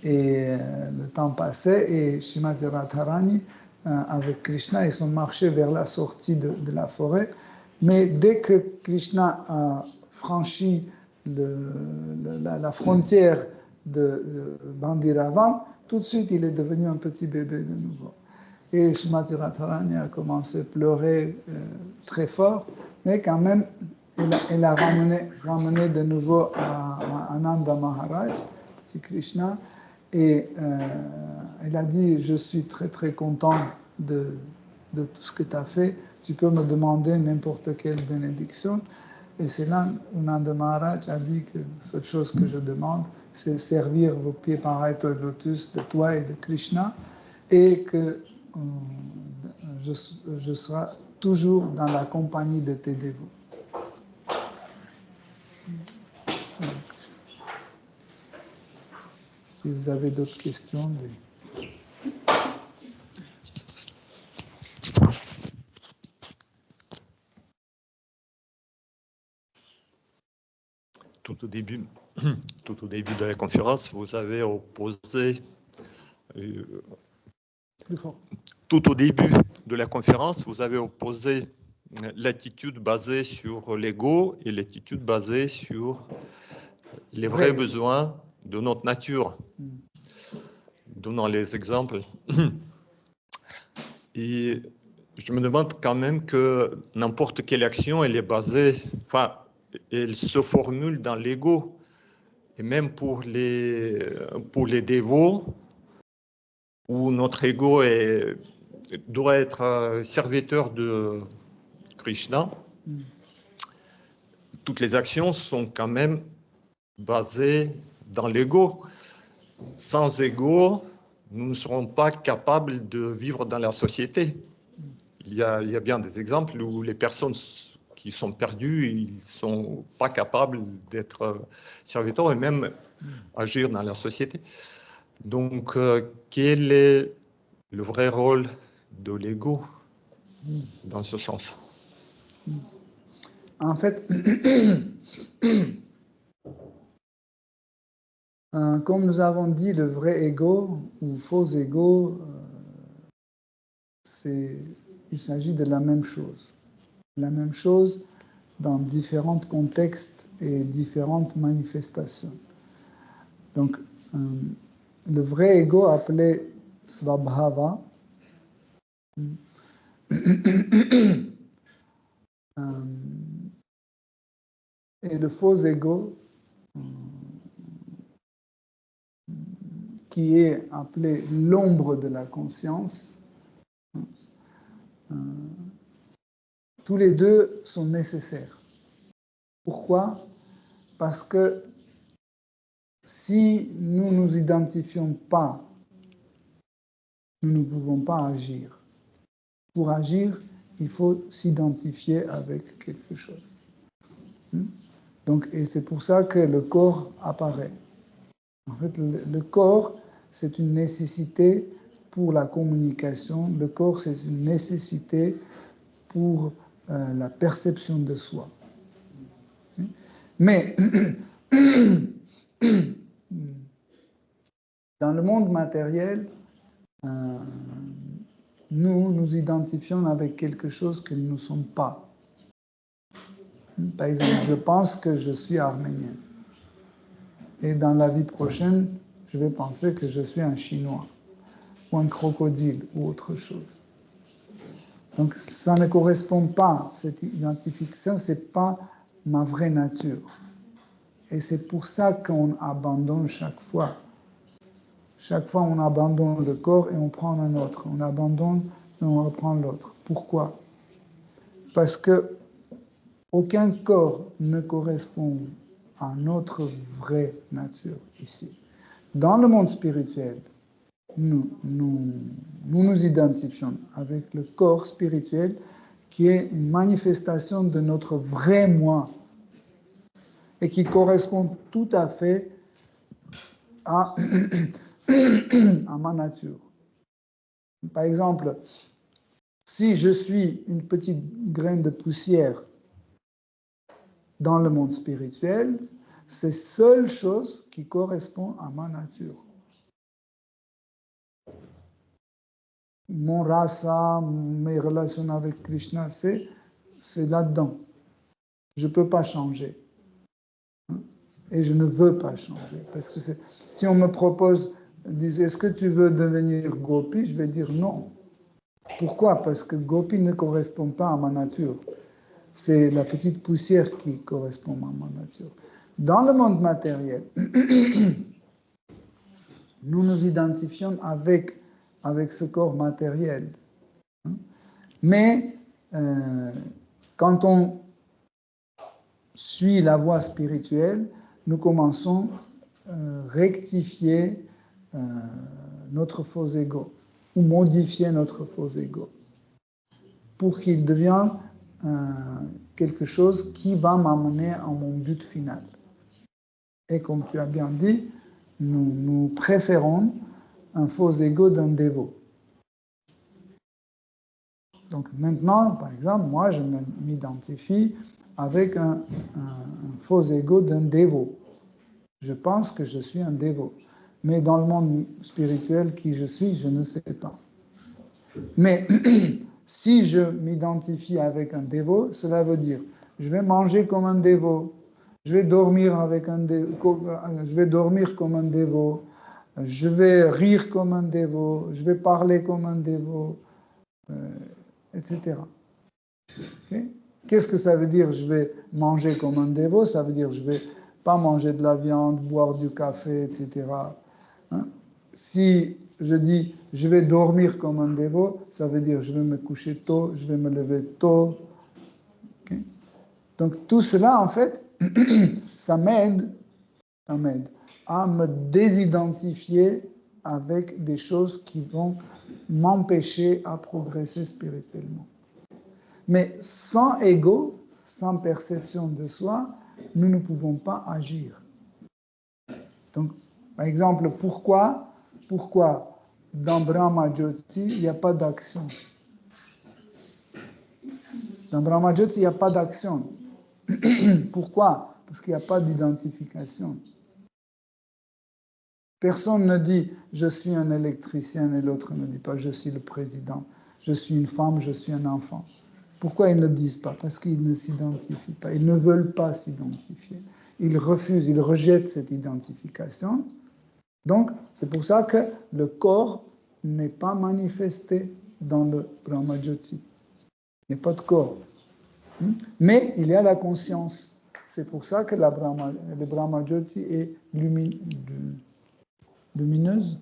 et le temps passait, et Srimati Radharani, avec Krishna, ils ont marché vers la sortie de la forêt. Mais dès que Krishna a franchi la frontière de Bandiravan, tout de suite il est devenu un petit bébé de nouveau. Et Srimati Radharani a commencé à pleurer très fort, mais quand même, elle a ramené de nouveau à Ananda Maharaj, petit Krishna, et elle a dit, je suis très très content de tout ce que tu as fait, tu peux me demander n'importe quelle bénédiction. Et c'est là où Nanda Maharaj a dit que cette chose que je demande, c'est servir vos pieds pareils au lotus de toi et de Krishna, et que je serai toujours dans la compagnie de tes dévots. Si vous avez d'autres questions. Tout au début de la conférence, vous avez opposé Plus fort. Tout au début de la conférence, vous avez opposé l'attitude basée sur l'ego et l'attitude basée sur les vrais besoins de notre nature. Donnant les exemples. Et je me demande quand même que n'importe quelle action, elle est basée, enfin, elle se formule dans l'ego. Et même pour les dévots, où notre ego doit être serviteur de Krishna, toutes les actions sont quand même basées dans l'ego. Sans ego, nous ne serons pas capables de vivre dans la société. Il y a bien des exemples où les personnes qui sont perdues, ils ne sont pas capables d'être serviteurs et même agir dans la société. Donc, quel est le vrai rôle de l'ego dans ce sens? En fait, comme nous avons dit, le vrai ego ou faux ego, il s'agit de la même chose. La même chose dans différents contextes et différentes manifestations. Donc, le vrai ego appelé Svabhava, et le faux ego, qui est appelé l'ombre de la conscience, tous les deux sont nécessaires. Pourquoi? Parce que si nous ne nous identifions pas, nous ne pouvons pas agir. Pour agir, il faut s'identifier avec quelque chose. Donc, et c'est pour ça que le corps apparaît. En fait, le corps, c'est une nécessité pour la communication. Le corps, c'est une nécessité pour la perception de soi. Mais dans le monde matériel, nous nous identifions avec quelque chose que nous ne sommes pas. Par exemple, je pense que je suis arménien. Et dans la vie prochaine, je vais penser que je suis un Chinois, ou un crocodile, ou autre chose. Donc, ça ne correspond pas, cette identification, ce n'est pas ma vraie nature. Et c'est pour ça qu'on abandonne chaque fois. Chaque fois, on abandonne le corps et on prend un autre. On abandonne et on reprend l'autre. Pourquoi? Parce que aucun corps ne correspond à notre vraie nature ici. Dans le monde spirituel, nous nous identifions avec le corps spirituel qui est une manifestation de notre vrai moi et qui correspond tout à fait à ma nature. Par exemple, si je suis une petite graine de poussière dans le monde spirituel, c'est la seule chose qui correspond à ma nature. Mon rasa, mes relations avec Krishna, c'est là-dedans. Je ne peux pas changer. Et je ne veux pas changer. Parce que si on me propose, est-ce que tu veux devenir gopi? Je vais dire non. Pourquoi? Parce que gopi ne correspond pas à ma nature. C'est la petite poussière qui correspond à ma nature. Dans le monde matériel, nous nous identifions avec ce corps matériel. Mais quand on suit la voie spirituelle, nous commençons à rectifier notre faux ego ou modifier notre faux ego pour qu'il devienne quelque chose qui va m'amener à mon but final. Et comme tu as bien dit, nous préférons un faux ego d'un dévot. Donc maintenant, par exemple, moi, je m'identifie avec un faux ego d'un dévot. Je pense que je suis un dévot. Mais dans le monde spirituel, qui je suis, je ne sais pas. Mais si je m'identifie avec un dévot, cela veut dire je vais manger comme un dévot, je vais dormir avec un dévot, je vais dormir comme un dévot, je vais rire comme un dévot, je vais parler comme un dévot, etc. Okay? Qu'est-ce que ça veut dire je vais manger comme un dévot? Ça veut dire je ne vais pas manger de la viande, boire du café, etc. Hein? Si je dis je vais dormir comme un dévot, ça veut dire je vais me coucher tôt, je vais me lever tôt. Okay? Donc tout cela, en fait, ça m'aide à me désidentifier avec des choses qui vont m'empêcher à progresser spirituellement. Mais sans ego, sans perception de soi, nous ne pouvons pas agir. Donc, par exemple, pourquoi dans Brahma Jyoti, il n'y a pas d'action? Dans Brahma Jyoti, il n'y a pas d'action. Pourquoi? Parce qu'il n'y a pas d'identification. Personne ne dit « je suis un électricien » et l'autre ne dit pas « je suis le président »,« je suis une femme »,« je suis un enfant ». Pourquoi ils ne le disent pas? Parce qu'ils ne s'identifient pas. Ils ne veulent pas s'identifier. Ils refusent, ils rejettent cette identification. Donc, c'est pour ça que le corps n'est pas manifesté dans le Brahma Jyoti. Il n'y a pas de corps. Mais il y a la conscience. C'est pour ça que le Brahma Jyoti est lumineuse.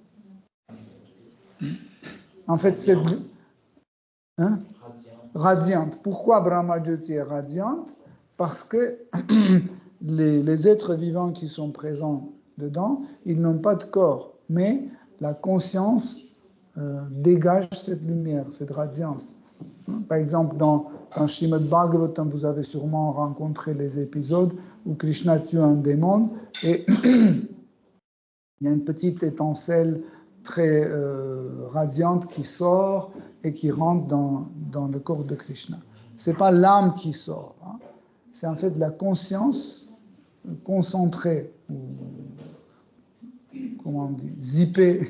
En fait, c'est... Hein? Radiante. Pourquoi Brahma Jyoti est radiante? Parce que les êtres vivants qui sont présents dedans, ils n'ont pas de corps, mais la conscience dégage cette lumière, cette radiance. Par exemple, dans Srimad Bhagavatam, vous avez sûrement rencontré les épisodes où Krishna tue un démon et il y a une petite étincelle très radiante qui sort et qui rentre dans le corps de Krishna. Ce n'est pas l'âme qui sort, hein. C'est en fait la conscience concentrée, ou comment on dit, zippée,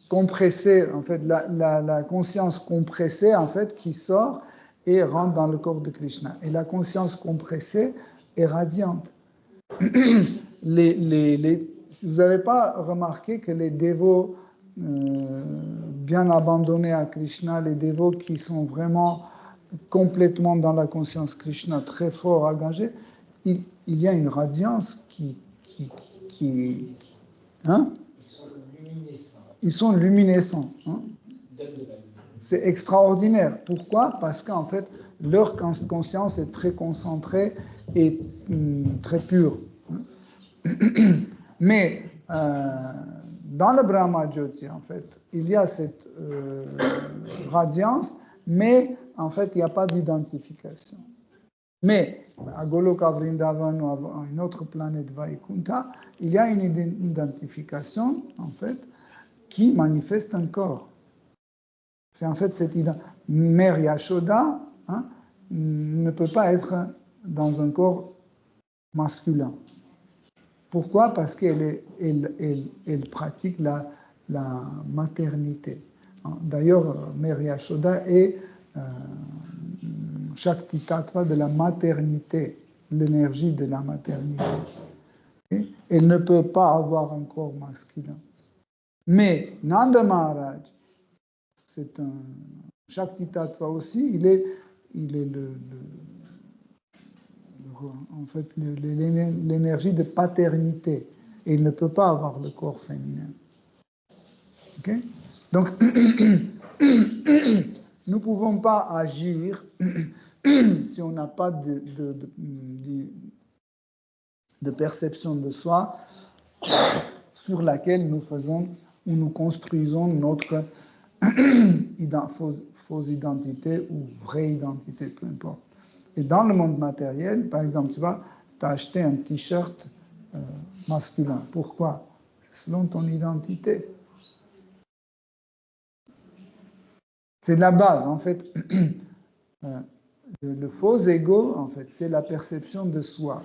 compressée, en fait, la conscience compressée, en fait, qui sort et rentre dans le corps de Krishna. Et la conscience compressée est radiante. Vous n'avez pas remarqué que les dévots bien abandonnés à Krishna, les dévots qui sont vraiment complètement dans la conscience Krishna, très fort engagés, il y a une radiance qui hein? Ils sont luminescents. Hein? C'est extraordinaire. Pourquoi? Parce qu'en fait, leur conscience est très concentrée et très pure. Mais dans le Brahma Jyoti, en fait, il y a cette radiance, mais en fait, il n'y a pas d'identification. Mais à Goloka Vrindavan ou à une autre planète Vaikunta, il y a une identification, en fait, qui manifeste un corps. C'est en fait cette identification. Mère Yashoda ne peut pas être dans un corps masculin. Pourquoi? Parce qu'elle pratique la maternité. D'ailleurs, Mère Yashoda est Shakti Tattva de la maternité, l'énergie de la maternité. Okay? Elle ne peut pas avoir un corps masculin. Mais Nanda Maharaj, c'est un Shakti Tattva aussi, il est en fait l'énergie de paternité. Et il ne peut pas avoir le corps féminin. Okay? Donc, nous ne pouvons pas agir si on n'a pas de perception de soi sur laquelle nous faisons ou nous construisons notre fausse identité ou vraie identité, peu importe. Et dans le monde matériel, par exemple, tu vas t'acheter un t-shirt masculin. Pourquoi? Selon ton identité. C'est la base, en fait. Le faux ego, en fait, c'est la perception de soi.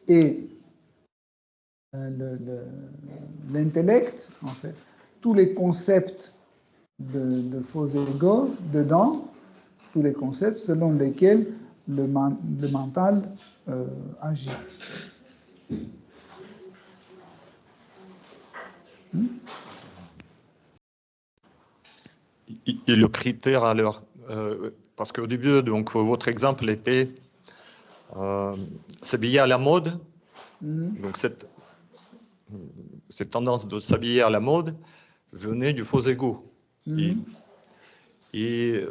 Et l'intellect, en fait, tous les concepts de faux ego dedans, tous les concepts selon lesquels le mental agit. Et le critère alors, parce qu'au début, donc, votre exemple était s'habiller à la mode. Donc cette tendance de s'habiller à la mode venait du faux ego. Et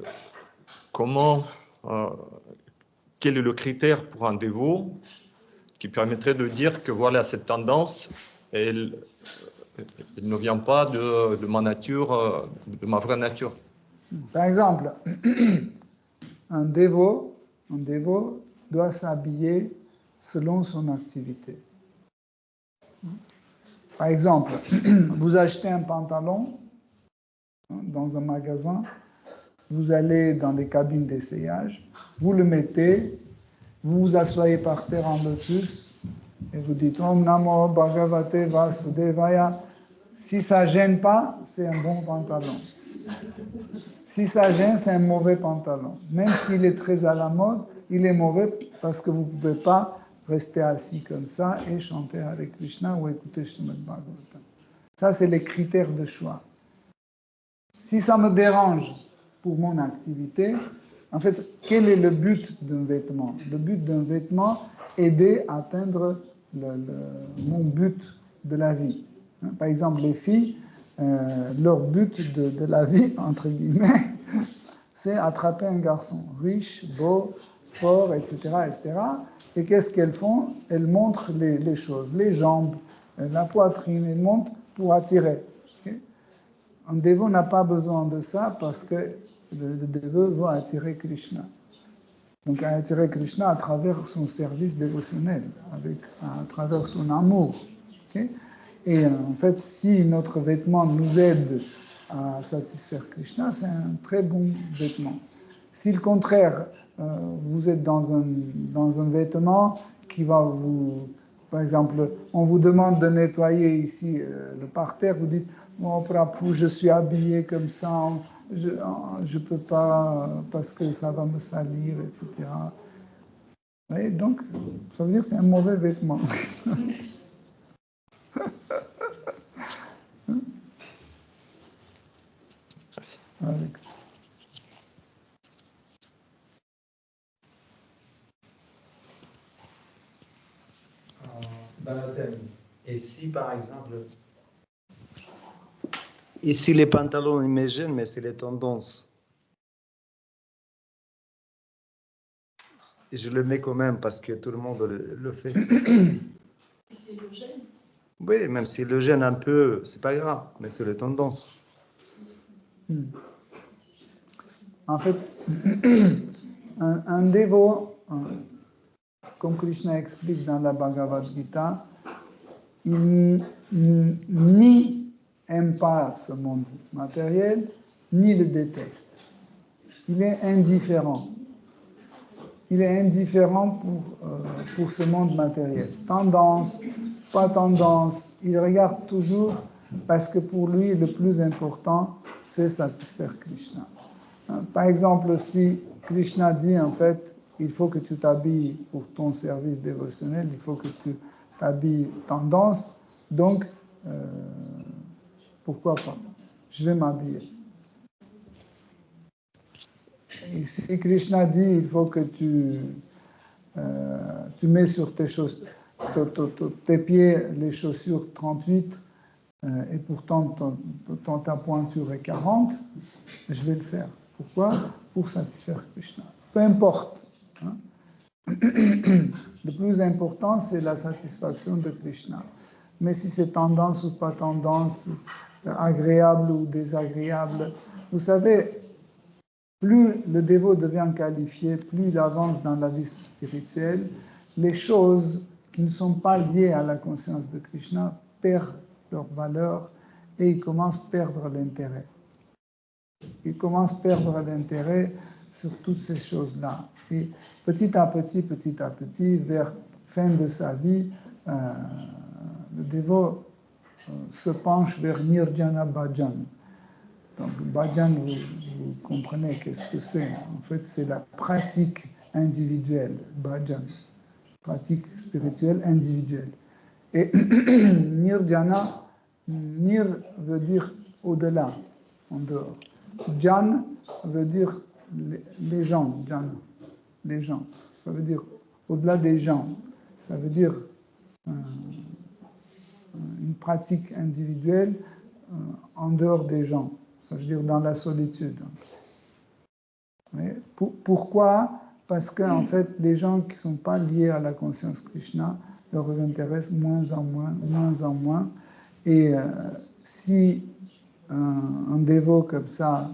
comment, quel est le critère pour un dévot qui permettrait de dire que voilà, cette tendance, elle ne vient pas de ma nature, de ma vraie nature. Par exemple, un dévot doit s'habiller selon son activité. Par exemple, vous achetez un pantalon dans un magasin, vous allez dans les cabines d'essayage, vous le mettez, vous vous asseyez par terre en lotus et vous dites Om Namo Bhagavate Vasudevaya. Si ça ne gêne pas, c'est un bon pantalon. Si ça gêne, c'est un mauvais pantalon. Même s'il est très à la mode, il est mauvais parce que vous ne pouvez pas rester assis comme ça et chanter Hare Krishna ou écouter Srimad Bhagavatam. Ça, c'est les critères de choix. Si ça me dérange pour mon activité, en fait, quel est le but d'un vêtement? Le but d'un vêtement est d'atteindre mon but de la vie. Par exemple, les filles, leur but de la vie, entre guillemets, c'est attraper un garçon riche, beau, fort, etc., etc. Et qu'est-ce qu'elles font? Elles montrent les choses, les jambes, la poitrine, elles montrent pour attirer. Okay? Un dévot n'a pas besoin de ça parce que le dévot veut attirer Krishna. Donc, attirer Krishna à travers son service dévotionnel, à travers son amour. Okay? Et en fait, si notre vêtement nous aide à satisfaire Krishna, c'est un très bon vêtement. Si le contraire, vous êtes dans un vêtement qui va vous... Par exemple, on vous demande de nettoyer ici le parterre, vous dites « Mon prabhu, je suis habillé comme ça, je ne peux pas parce que ça va me salir, etc. » Oui, donc, ça veut dire que c'est un mauvais vêtement. Merci. Et si, par exemple, et si les pantalons ils me gênent, mais c'est les tendances, et je le mets quand même parce que tout le monde le fait. Et c'est le gêne? Oui, même s'il le gêne un peu, c'est pas grave, mais c'est les tendances. En fait, un dévot, comme Krishna explique dans la Bhagavad Gita, il ni aime pas ce monde matériel, ni le déteste. Il est indifférent. Il est indifférent pour ce monde matériel. Tendance, pas tendance, il regarde toujours parce que pour lui, le plus important, c'est satisfaire Krishna. Par exemple, si Krishna dit en fait, il faut que tu t'habilles pour ton service dévotionnel, il faut que tu t'habilles tendance, donc pourquoi pas? Je vais m'habiller. Et si Krishna dit, il faut que tu mets sur tes pieds les chaussures 38 et pourtant ta pointure est 40, je vais le faire. Pourquoi? Pour satisfaire Krishna. Peu importe. Hein. Le plus important, c'est la satisfaction de Krishna. Mais si c'est tendance ou pas tendance, agréable ou désagréable, vous savez, plus le dévot devient qualifié, plus il avance dans la vie spirituelle, les choses qui ne sont pas liées à la conscience de Krishna perdent leur valeur et il commence à perdre l'intérêt. Il commence à perdre l'intérêt sur toutes ces choses-là. Et petit à petit, vers fin de sa vie, le dévot se penche vers Nirjana Bhajan. Donc, Bhajan, vous comprenez qu'est-ce que c'est. En fait, c'est la pratique individuelle, Bhajan, pratique spirituelle individuelle. Et Nirjana, Nir veut dire au-delà, en dehors. Jan veut dire les gens, Jana, les gens. Ça veut dire au-delà des gens. Ça veut dire une pratique individuelle en dehors des gens. Ça veut dire dans la solitude. Mais pourquoi? Parce qu'en fait, les gens qui ne sont pas liés à la conscience Krishna leur intéressent moins en moins. Et si un dévot comme ça,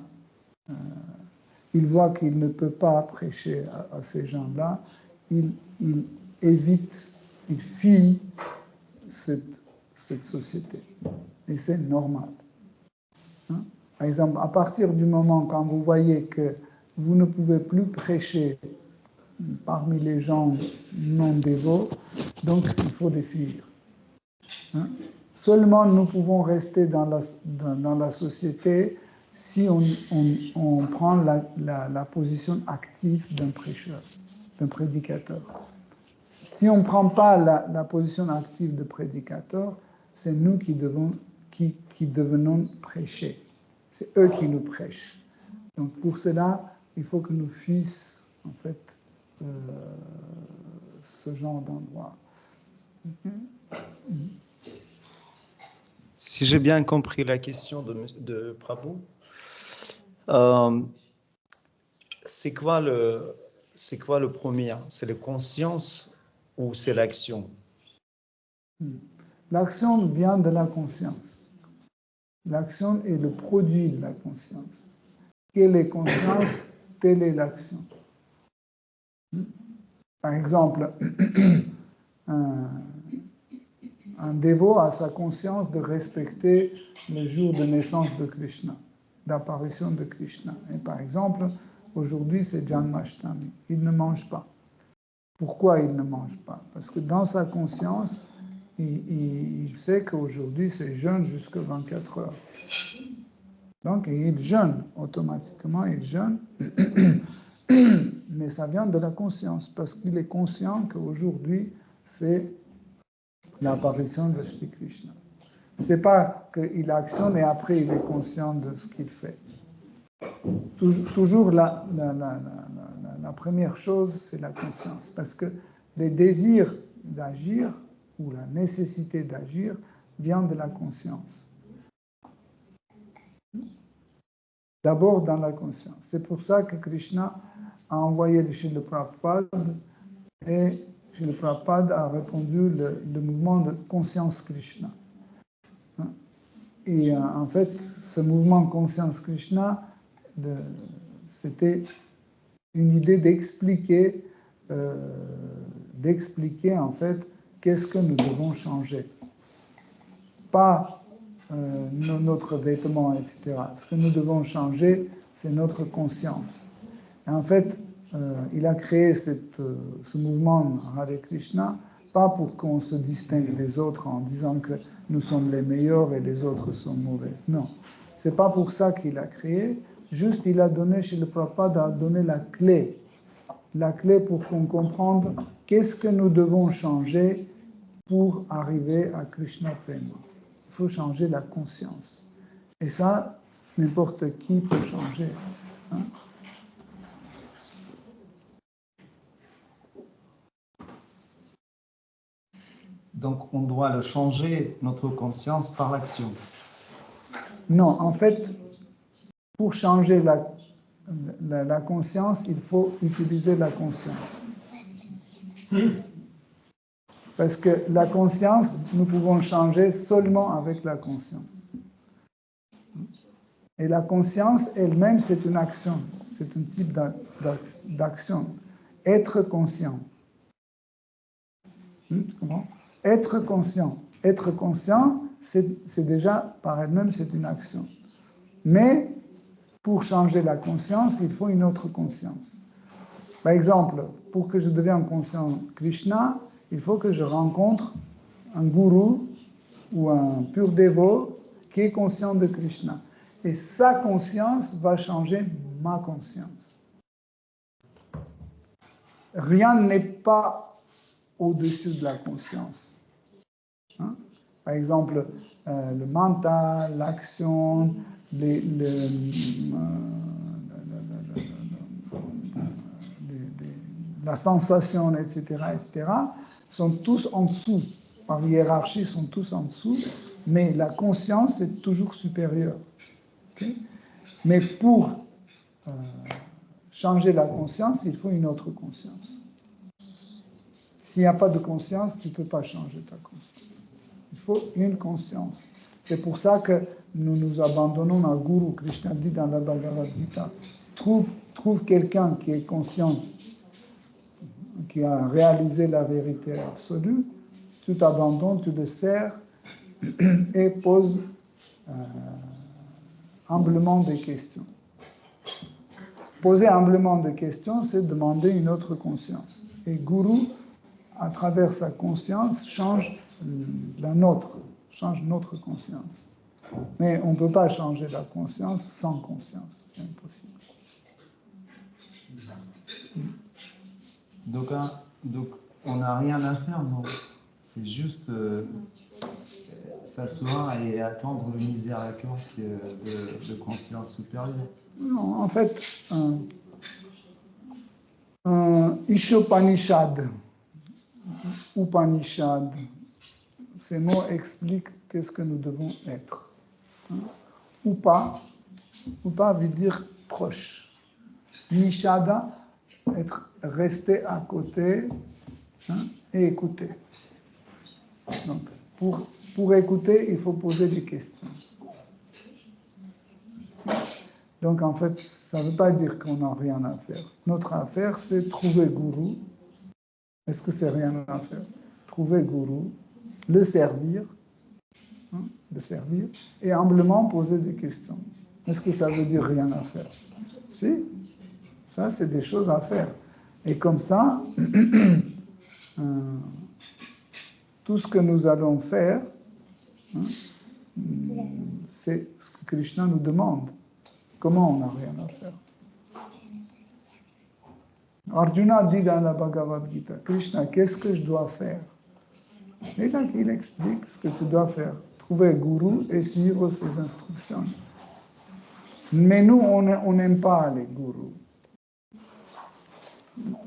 il voit qu'il ne peut pas prêcher à ces gens-là, il évite, il fuit cette société. Et c'est normal. Hein? Par exemple, à partir du moment quand vous voyez que vous ne pouvez plus prêcher parmi les gens non dévots, donc il faut les fuir. Hein? Seulement nous pouvons rester dans la société si on prend la position active d'un prêcheur, d'un prédicateur. Si on ne prend pas la position active de prédicateur, c'est nous qui devenons prêcher. C'est eux qui nous prêchent. Donc pour cela, il faut que nous fuissions en fait ce genre d'endroit. Si j'ai bien compris la question de Prabhu, c'est quoi le premier? C'est la conscience ou c'est l'action? L'action vient de la conscience. L'action est le produit de la conscience. Quelle est conscience, telle est l'action. Par exemple, un dévot a sa conscience de respecter le jour de naissance de Krishna, d'apparition de Krishna. Et par exemple, aujourd'hui c'est Janmashtami. Il ne mange pas. Pourquoi il ne mange pas? Parce que dans sa conscience, il sait qu'aujourd'hui c'est jeûne jusqu'à 24 heures. Donc il jeûne, automatiquement il jeûne, mais ça vient de la conscience, parce qu'il est conscient qu'aujourd'hui c'est l'apparition de Shri Krishna. C'est pas qu'il actionne et après il est conscient de ce qu'il fait. Toujours la première chose, c'est la conscience, parce que les désirs d'agir ou la nécessité d'agir vient de la conscience. D'abord dans la conscience. C'est pour ça que Krishna a envoyé le Srila Prabhupada et Srila Prabhupada a répondu le mouvement de conscience Krishna. Et en fait, ce mouvement conscience Krishna, c'était une idée d'expliquer en fait qu'est-ce que nous devons changer. Pas notre vêtement, etc. Ce que nous devons changer, c'est notre conscience. Et en fait, il a créé ce mouvement Hare Krishna, pas pour qu'on se distingue des autres en disant que nous sommes les meilleurs et les autres sont mauvaises. Non, c'est pas pour ça qu'il a créé. Juste, il a donné, chez le Prabhupada, a donné la clé pour qu'on comprenne qu'est-ce que nous devons changer pour arriver à Krishna Prema. Il faut changer la conscience. Et ça, n'importe qui peut changer. Hein? Donc, on doit le changer, notre conscience, par l'action. Non, en fait, pour changer la conscience, il faut utiliser la conscience. Parce que la conscience, nous pouvons changer seulement avec la conscience. Et la conscience elle-même, c'est une action, c'est un type d'action. Être conscient. Comment? Être conscient. Être conscient, c'est déjà, par elle-même, c'est une action. Mais, pour changer la conscience, il faut une autre conscience. Par exemple, pour que je devienne conscient Krishna, il faut que je rencontre un gourou ou un pur dévot qui est conscient de Krishna. Et sa conscience va changer ma conscience. Rien n'est pas au-dessus de la conscience. Hein? Par exemple, le mental, l'action, la sensation, etc., sont tous en dessous. Par hiérarchie, sont tous en dessous, mais la conscience est toujours supérieure. Okay? Mais pour changer la conscience, il faut une autre conscience. S'il n'y a pas de conscience, tu ne peux pas changer ta conscience. Il faut une conscience. C'est pour ça que nous nous abandonnons à Guru. Krishna dit dans la Bhagavad Gita, trouve quelqu'un qui est conscient, qui a réalisé la vérité absolue, tu t'abandonnes, tu le sers et poses humblement des questions. Poser humblement des questions, c'est demander une autre conscience. Et Guru, à travers sa conscience, change la nôtre, change notre conscience. Mais on ne peut pas changer la conscience sans conscience, c'est impossible. Donc on n'a rien à faire, non. C'est juste s'asseoir et attendre le miséricorde de conscience supérieure. Non, en fait, Ishopanishad, Upanishad, ces mots expliquent qu'est-ce que nous devons être. Upa veut dire proche. Nishada, être resté à côté et écouter. Donc, pour écouter, il faut poser des questions. Donc, en fait, ça ne veut pas dire qu'on n'a rien à faire. Notre affaire, c'est trouver Guru. Est-ce que c'est rien à faire? Trouver Guru, le servir, et humblement poser des questions. Est-ce que ça veut dire rien à faire? Si, ça, c'est des choses à faire. Et comme ça, tout ce que nous allons faire, c'est ce que Krishna nous demande. Comment on n'a rien à faire? Arjuna dit dans la Bhagavad Gita, Krishna, qu'est-ce que je dois faire? Et là, il explique ce que tu dois faire. Trouver Guru et suivre ses instructions. Mais nous, on n'aime pas les gurus.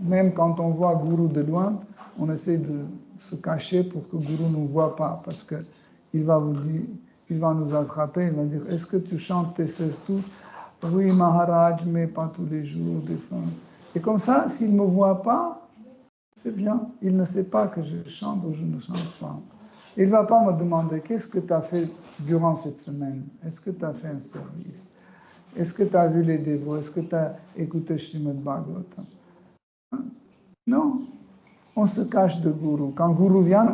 Même quand on voit Guru de loin, on essaie de se cacher pour que Guru ne nous voit pas, parce qu'il va nous attraper, il va dire, est-ce que tu chantes tes 16 tours? Oui, Maharaj, mais pas tous les jours, des fois. Et comme ça, s'il ne me voit pas, c'est bien. Il ne sait pas que je chante ou je ne chante pas. Il ne va pas me demander, qu'est-ce que tu as fait durant cette semaine? Est-ce que tu as fait un service? Est-ce que tu as vu les dévots? Est-ce que tu as écouté Srimad Bhagavatam? Non. On se cache de Guru. Quand Guru vient,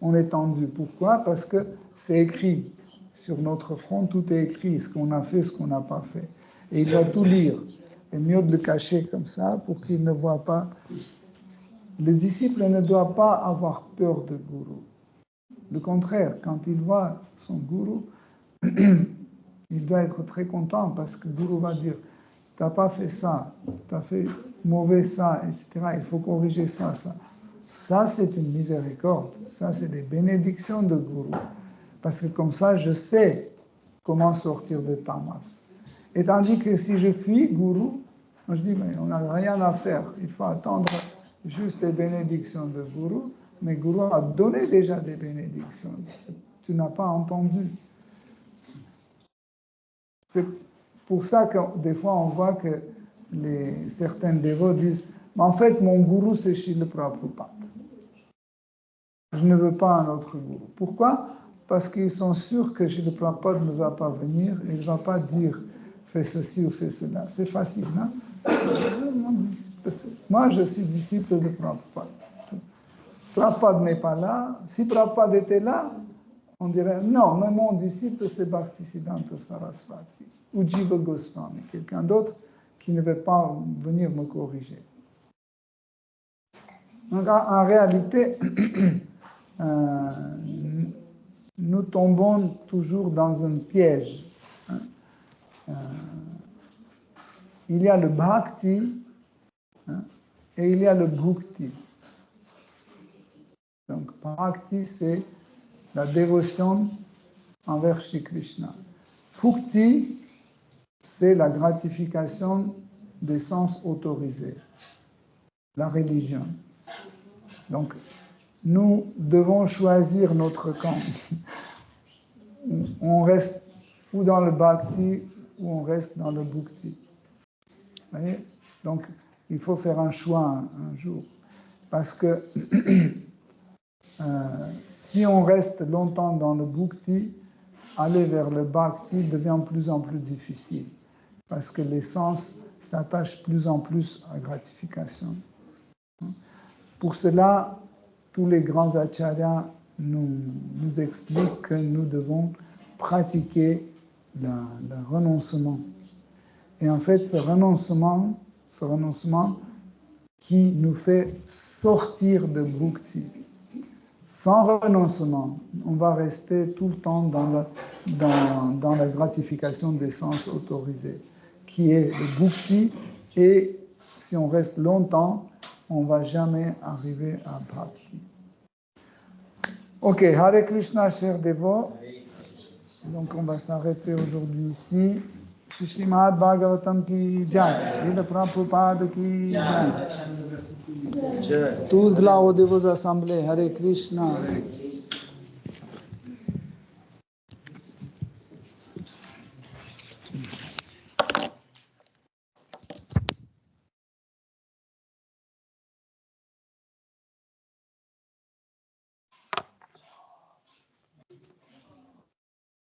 on est tendu. Pourquoi? Parce que c'est écrit. Sur notre front, tout est écrit, ce qu'on a fait, ce qu'on n'a pas fait. Et il va tout lire. C'est mieux de le cacher comme ça pour qu'il ne voit pas. Le disciple ne doit pas avoir peur de Guru. Le contraire, quand il voit son Guru, il doit être très content parce que Guru va dire, tu n'as pas fait ça, tu as fait mauvais ça, etc. Il faut corriger ça, ça. Ça, c'est une miséricorde. Ça, c'est des bénédictions de Guru. Parce que comme ça, je sais comment sortir de tamas. Et tandis que si je fuis Guru, moi je dis, mais on n'a rien à faire. Il faut attendre juste les bénédictions de Guru. Mais Guru a donné déjà des bénédictions. Tu n'as pas entendu. C'est pour ça que des fois on voit que certains dévots disent, mais en fait mon Guru c'est Srila Prabhupada. Je ne veux pas un autre Guru. Pourquoi? Parce qu'ils sont sûrs que Srila Prabhupada ne va pas venir et il ne va pas dire fais ceci ou fais cela. C'est facile, non? Moi, je suis disciple de Prabhupada. Prabhupada n'est pas là. Si Prabhupada était là, on dirait non, mais mon disciple c'est Bhaktisiddhanta Sarasvati ou Jiva Goswami, quelqu'un d'autre qui ne veut pas venir me corriger. Donc en réalité, nous tombons toujours dans un piège. Il y a le bhakti et il y a le bhukti. Donc, bhakti, c'est la dévotion envers Shri Krishna. Bhukti, c'est la gratification des sens autorisés, la religion. Donc, nous devons choisir notre camp. On reste ou dans le bhakti ou on reste dans le bhukti. Vous voyez? Donc, il faut faire un choix un jour. Parce que si on reste longtemps dans le bhukti, aller vers le bhakti devient de plus en plus difficile. Parce que les sens s'attachent de plus en plus à la gratification. Pour cela, tous les grands acharyas nous expliquent que nous devons pratiquer le renoncement. Et en fait, ce renoncement qui nous fait sortir de bhukti. Sans renoncement, on va rester tout le temps dans la gratification des sens autorisés, qui est le bhukti, et si on reste longtemps, on ne va jamais arriver à bhakti. Ok, Hare Krishna, chers dévots. Donc on va s'arrêter aujourd'hui ici. Srimad Bhagavatam ki jai, Srila Prabhupada ki jai. Toute gloire aux dévots assemblés, Hare Krishna.